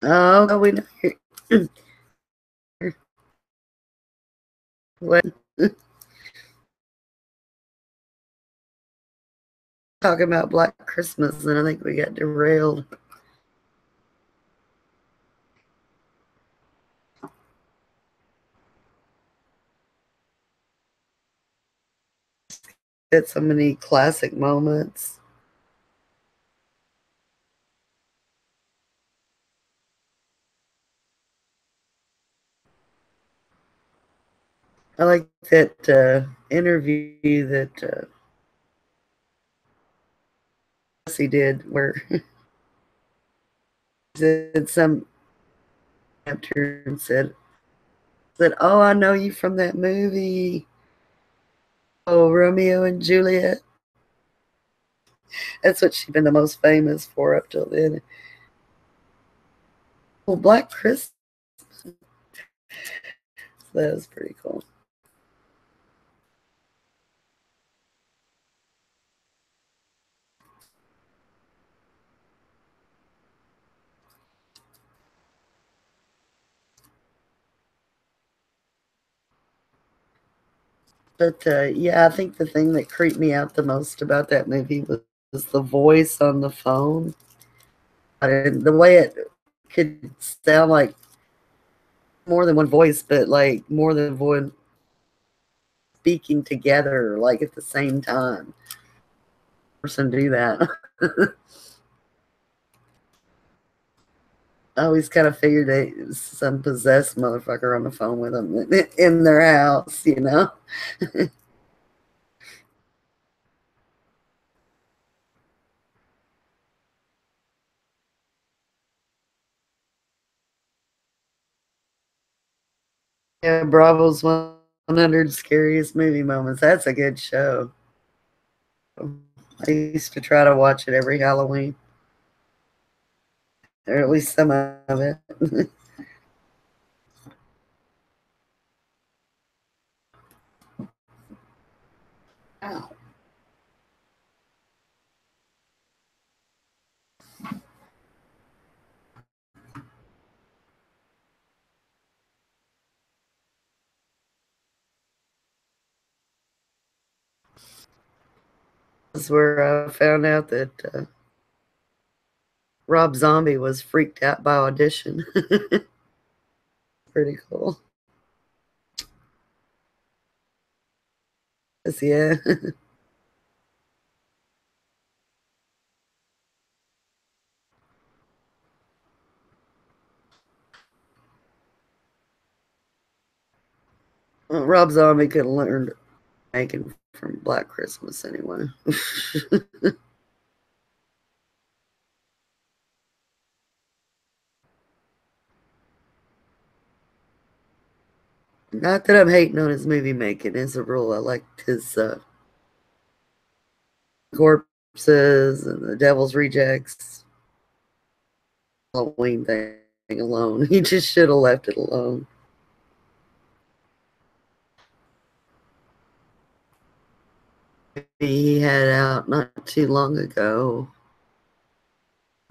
Oh, no, we know what talking about Black Christmas, and I think we got derailed. Had so many classic moments. I like that interview that he did where he said some actor and said, "Oh, I know you from that movie, oh Romeo and Juliet." That's what she'd been the most famous for up till then. Well, Black Christmas, that was pretty cool. But yeah, I think the thing that creeped me out the most about that movie was the voice on the phone. And the way it could sound like more than one voice, but like more than one speaking together, like at the same time. Person do that. I always kind of figured they some possessed motherfucker on the phone with them in their house, you know. Yeah, Bravo's 100 scariest movie moments. That's a good show. I used to try to watch it every Halloween, or at least some of it. Wow. This is where I found out that Rob Zombie was freaked out by audition. Pretty cool. Yeah. Well, Rob Zombie could have learned making from Black Christmas anyway. Not that I'm hating on his movie making as a rule. I liked his corpses and the Devil's Rejects Halloween thing alone. He just should have left it alone. He had out not too long ago.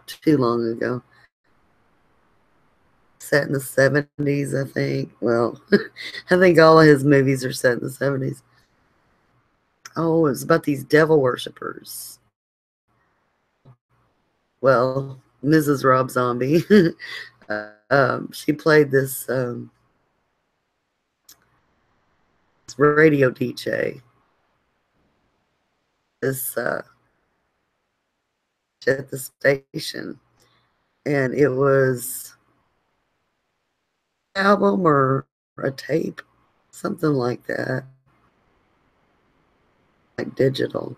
Too long ago. Set in the 70s, I think. Well, I think all of his movies are set in the 70s. Oh, it's about these devil worshippers. Well, Mrs. Rob Zombie. She played this radio DJ. This at the station, and it was an album or a tape, something like that, like digital.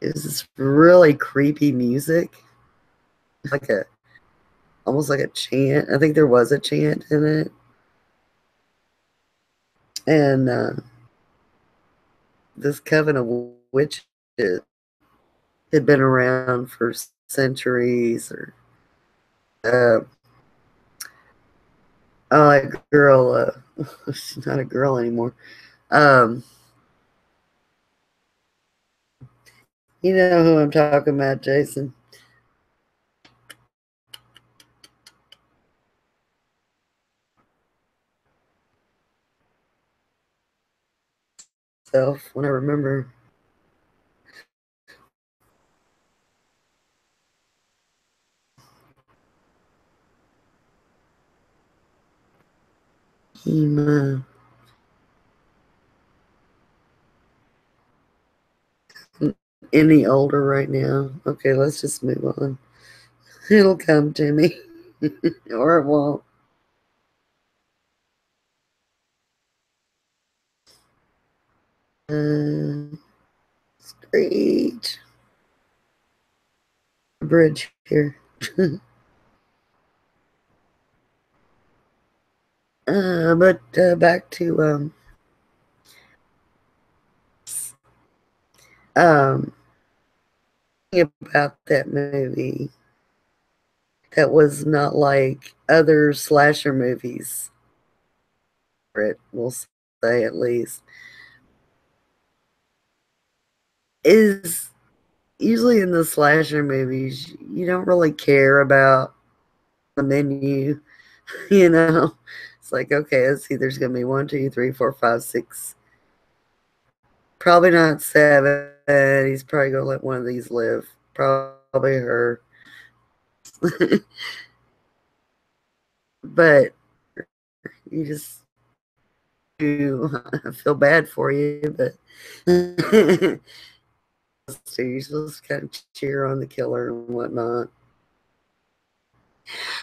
It was this really creepy music, like a almost like a chant. I think there was a chant in it, and this coven of witches had been around for centuries. Or uh, oh, that girl, she's not a girl anymore. Um, you know who I'm talking about, Jason. myself when I remember. Hema. Any older right now? Okay, let's just move on. It'll come to me, or it won't. Screech. Bridge here. But back to um about that movie that was not like other slasher movies. It will say at least is usually in the slasher movies you don't really care about the menu. You know, it's like, okay, let's see, there's gonna be one, two, three, four, five, six, probably not seven. He's probably gonna let one of these live, probably her. But you just do. I feel bad for you, but so you're supposed to kind of cheer on the killer and whatnot.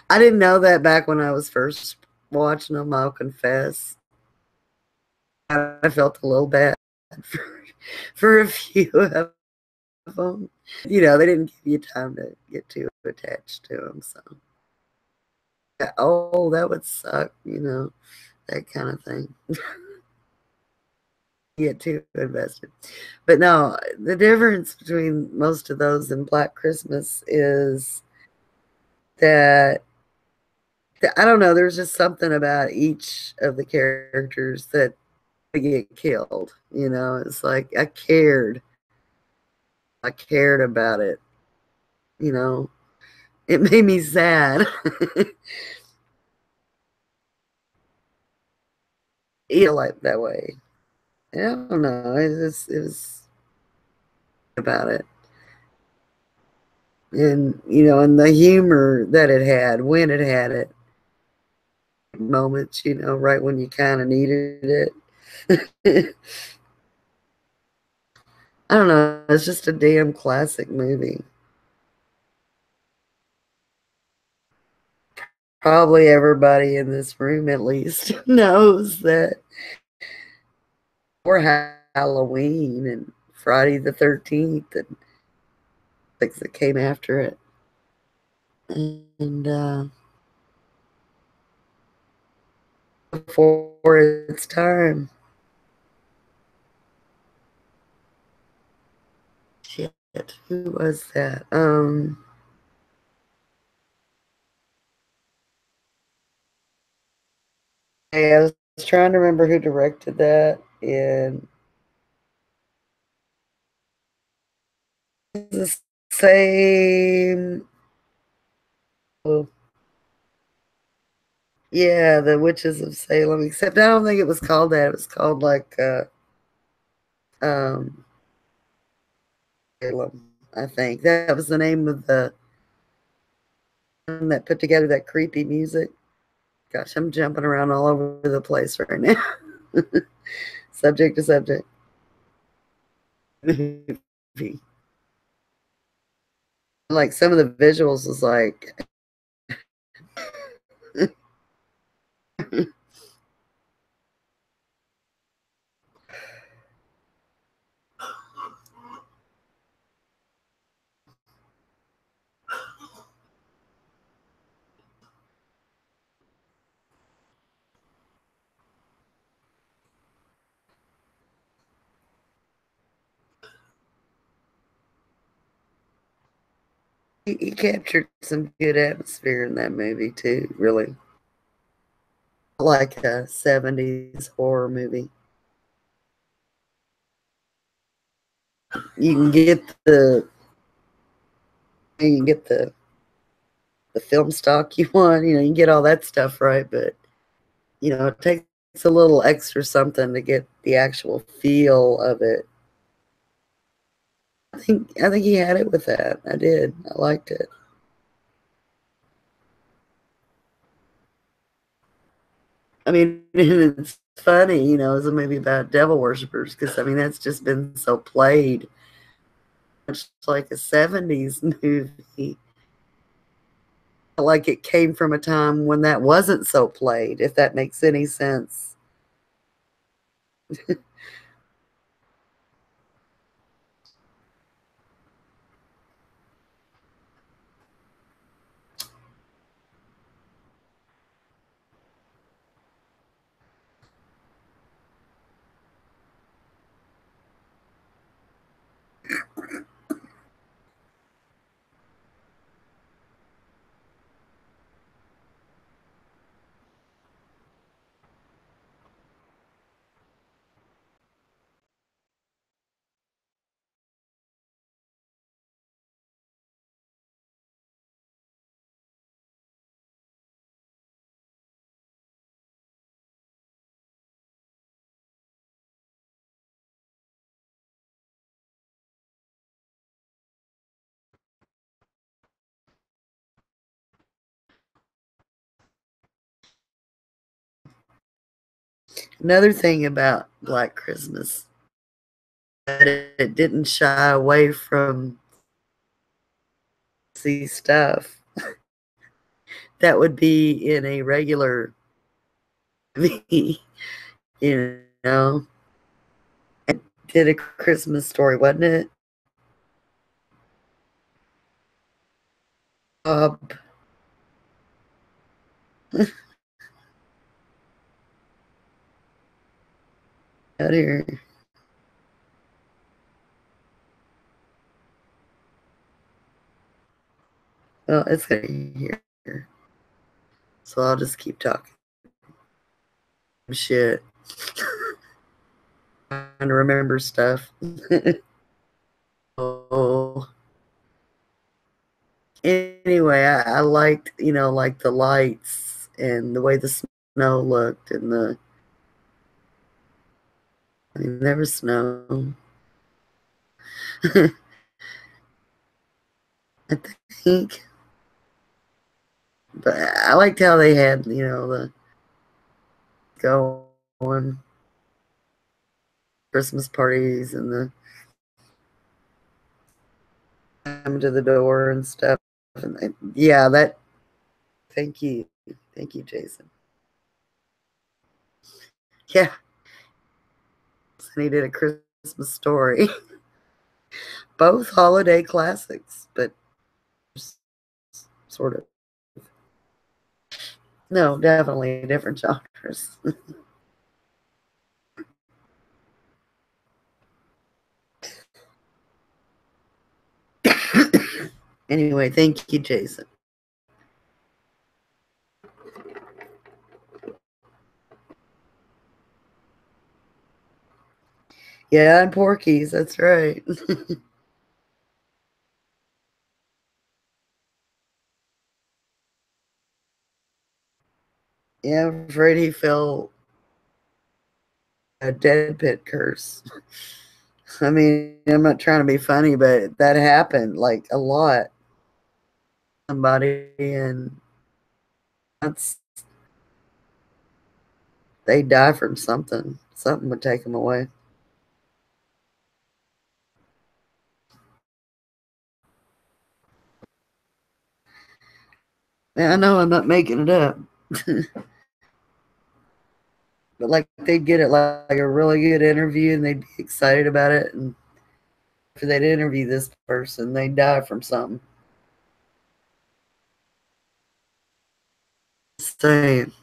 I didn't know that back when I was first watching them, I'll confess. I felt a little bad for, for a few of them. You know, they didn't give you time to get too attached to them. So, yeah, oh, that would suck, you know, that kind of thing. Get too invested. But no, the difference between most of those and Black Christmas is that I don't know, there's just something about each of the characters that get killed. You know, it's like I cared about it. You know, it made me sad. Feel like that way. I don't know. It was about it, and you know, and the humor that it had when it had it, moments. You know, right when you kind of needed it. I don't know. It's just a damn classic movie. Probably everybody in this room at least knows that or Halloween and Friday the 13th and things that came after it. And before its time. Shit, who was that? I was trying to remember who directed that, and the same. Oh, yeah, the Witches of Salem. Except I don't think it was called that. It was called like um, Salem. I think that was the name of the one that put together that creepy music. Gosh, I'm jumping around all over the place right now. Subject to subject. Like some of the visuals was like he captured some good atmosphere in that movie too, really. Like a 70s horror movie. You can get the film stock you want, you know, you can get all that stuff right, but you know, it takes a little extra something to get the actual feel of it. I think he had it with that. I did. I liked it. I mean, it's funny, it's a movie about devil worshippers because I mean that's just been so played, much like a '70s movie. Like it came from a time when that wasn't so played, if that makes any sense. Another thing about Black Christmas, that it didn't shy away from see stuff that would be in a regular movie, you know. It did a Christmas Story, wasn't it? Bob, out here. Well, it's gonna be here, so I'll just keep talking shit, trying to remember stuff. Oh, anyway, I liked, like the lights and the way the snow looked, and I mean, there was snow. I think, but I liked how they had, the going Christmas parties and the come to the door and stuff. And yeah, that. Thank you, Jason. Yeah, and he did a Christmas Story, both holiday classics, but sort of. No, definitely different genres. Anyway, thank you, Jason. Yeah, and Porky's, that's right. Yeah, I'm afraid he fell a dead pit curse. I mean, I'm not trying to be funny, but that happened like a lot. Somebody, and that's they die from something. Something would take them away. Yeah, I know I'm not making it up. But like they'd get it like a really good interview and they'd be excited about it, and after they'd interview this person, they'd die from something. Saying.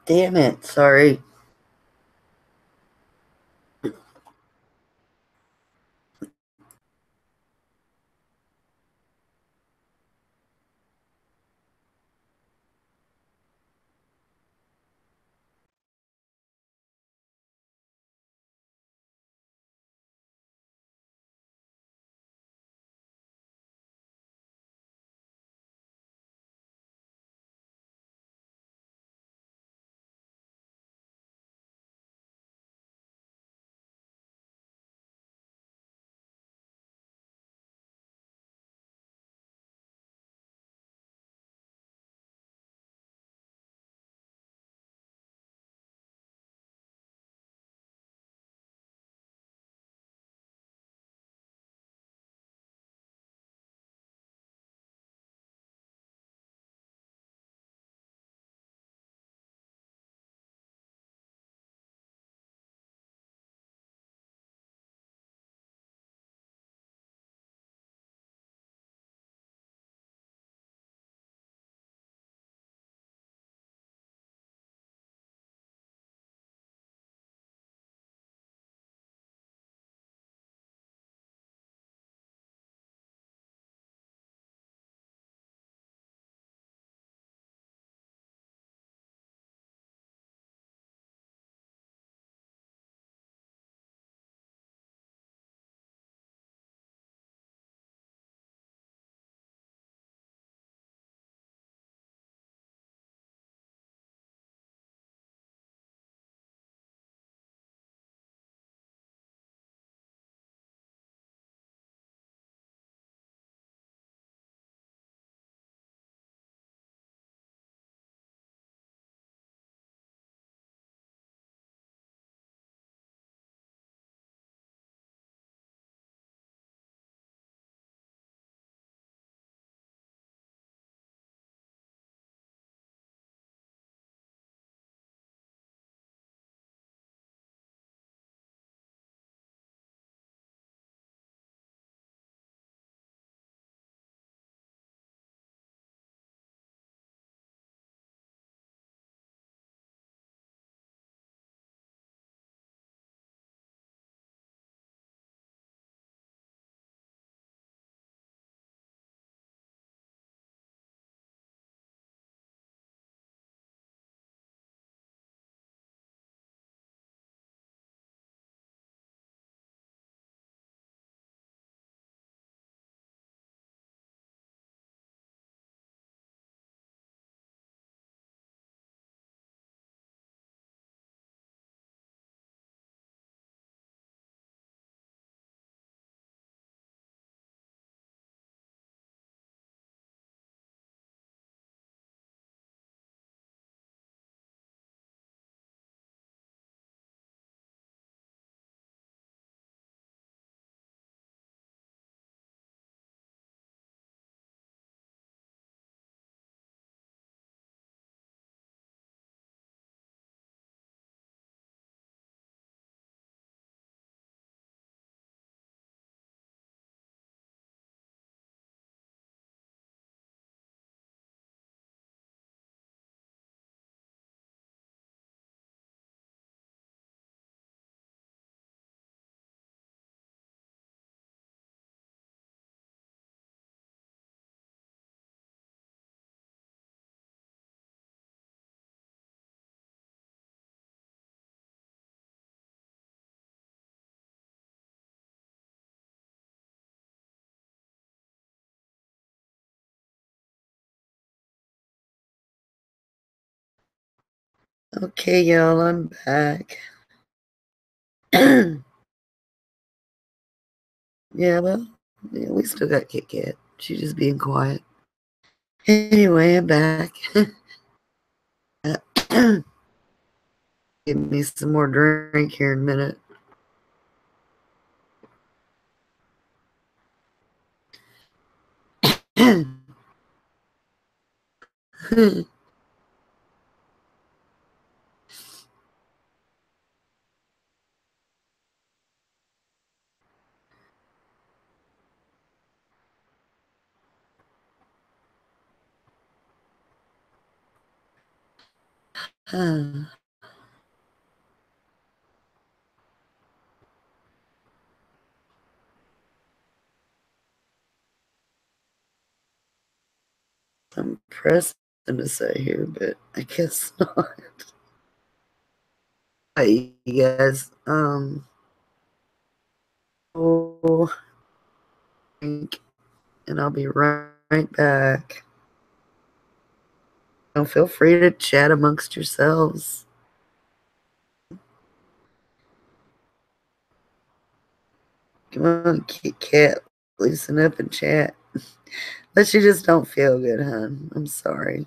Damn it. Sorry. Okay, y'all, I'm back. Yeah, well, yeah, we still got Kit Kat. She's just being quiet. Anyway, I'm back. Give me some more drink here in a minute. I'm pressing to say here, but I guess not. Hey, you guys. Oh, and I'll be right back. Feel free to chat amongst yourselves. Come on, Kit Kat, loosen up and chat. But you just don't feel good, hon. I'm sorry.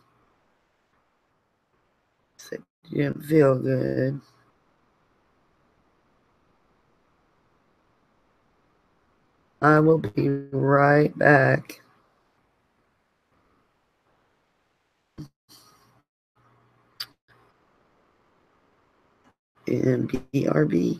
Said you didn't feel good. I will be right back. And BRB.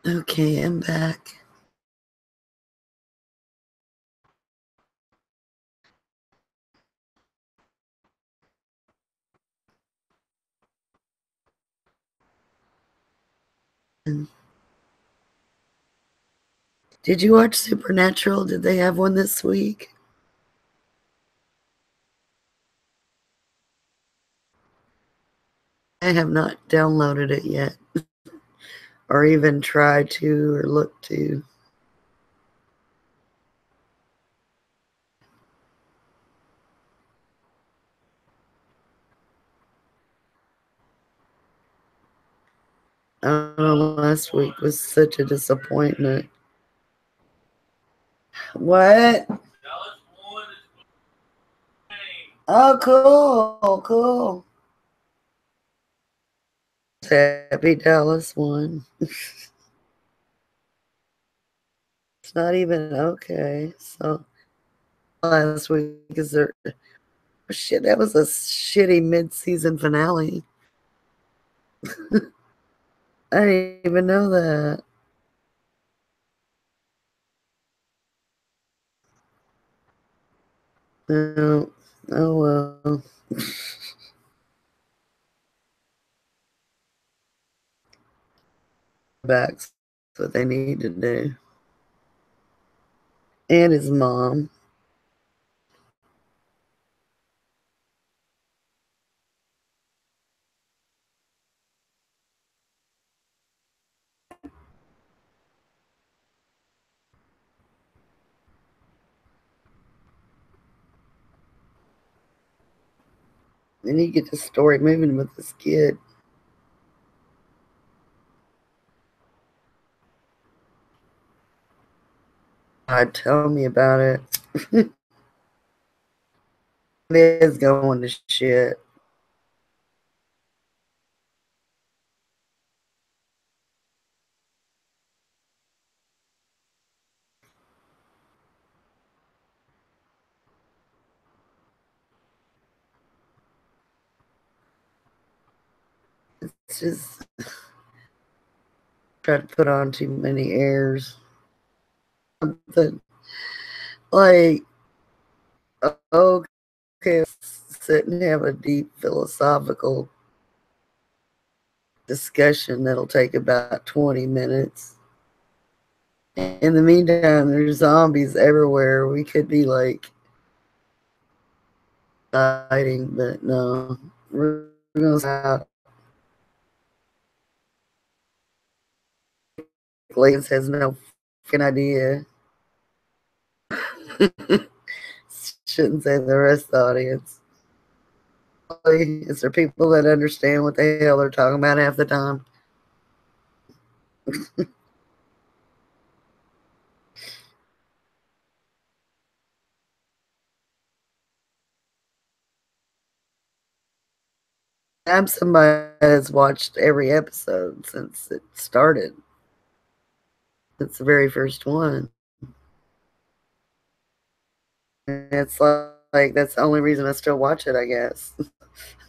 Okay, I'm back. Did you watch Supernatural? Did they have one this week? I have not downloaded it yet or even tried to or looked to. I don't know, last week was such a disappointment. What? Oh, cool, cool. Happy Dallas won. It's not even okay. So last week is there? Shit, that was a shitty mid-season finale. I didn't even know that. No. Oh well. Back's what they need to do. And his mom. Then you get the story moving with this kid. Tell me about it. It is going to shit. It's just try to put on too many airs. Something like, okay, sit and have a deep philosophical discussion that'll take about 20 minutes. In the meantime, there's zombies everywhere. We could be like fighting, but no. We're gonna stop. Lance has no fucking idea. Shouldn't say the rest of the audience. Is there people that understand what the hell they're talking about half the time? I'm somebody that's watched every episode since it started. It's the very first one. And it's like that's the only reason I still watch it, I guess.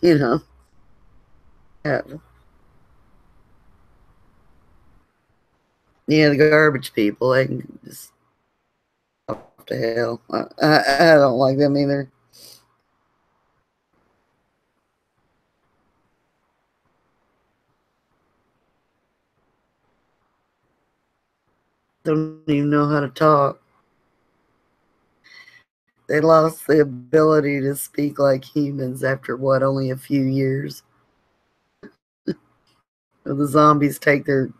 You know? Yeah. Yeah, the garbage people, they can just off to hell. I don't like them either. Don't even know how to talk. They lost the ability to speak like humans after what, only a few years? The zombies take their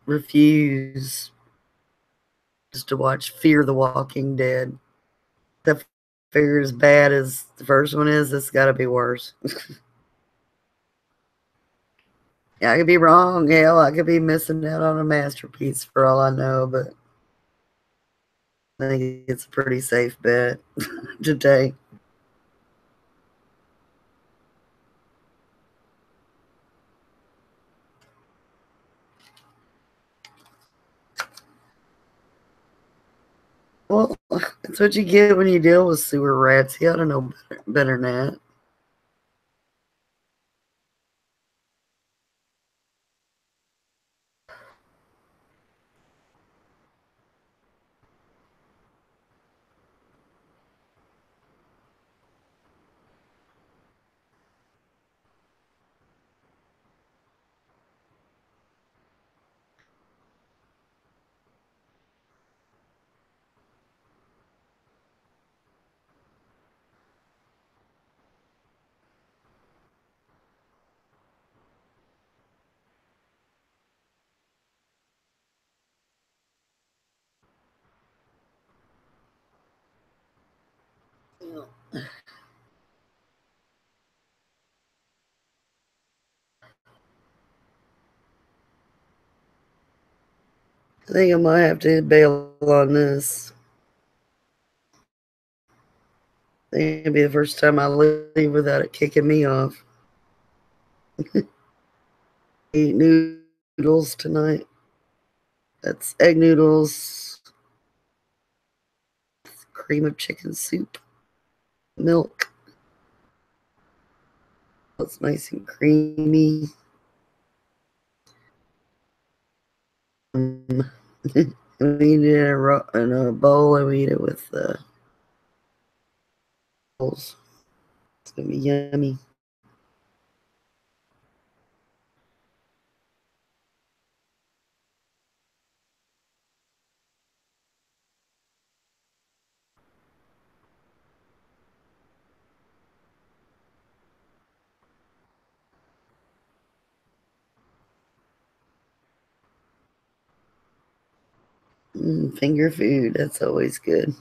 refuse just to watch Fear the Walking Dead. The figure as bad as the first one is, it's got to be worse. Yeah, I could be wrong. Hell, I could be missing out on a masterpiece for all I know, but I think it's a pretty safe bet to take. Well, that's what you get when you deal with sewer rats. You ought to know better than that. I think I might have to bail on this. I think it'll be the first time I leave without it kicking me off. Eat noodles tonight. That's egg noodles, cream of chicken soup, milk. It's nice and creamy. We eat it in a bowl and we eat it with the bowls. It's gonna be yummy. Finger food, that's always good.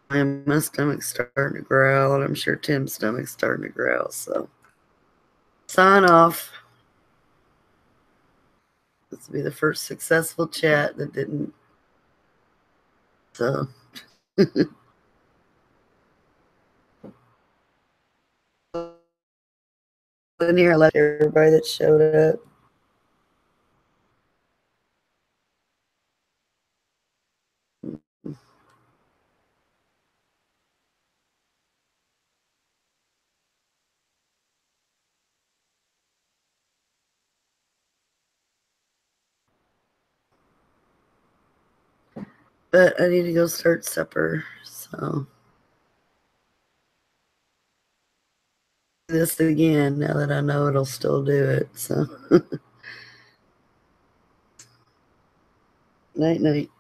My stomach's starting to growl, and I'm sure Tim's stomach's starting to growl. So, sign off. This will be the first successful chat that didn't. So, in here, I left everybody that showed up. But I need to go start supper. So, this again now that I know it'll still do it. So, night, night.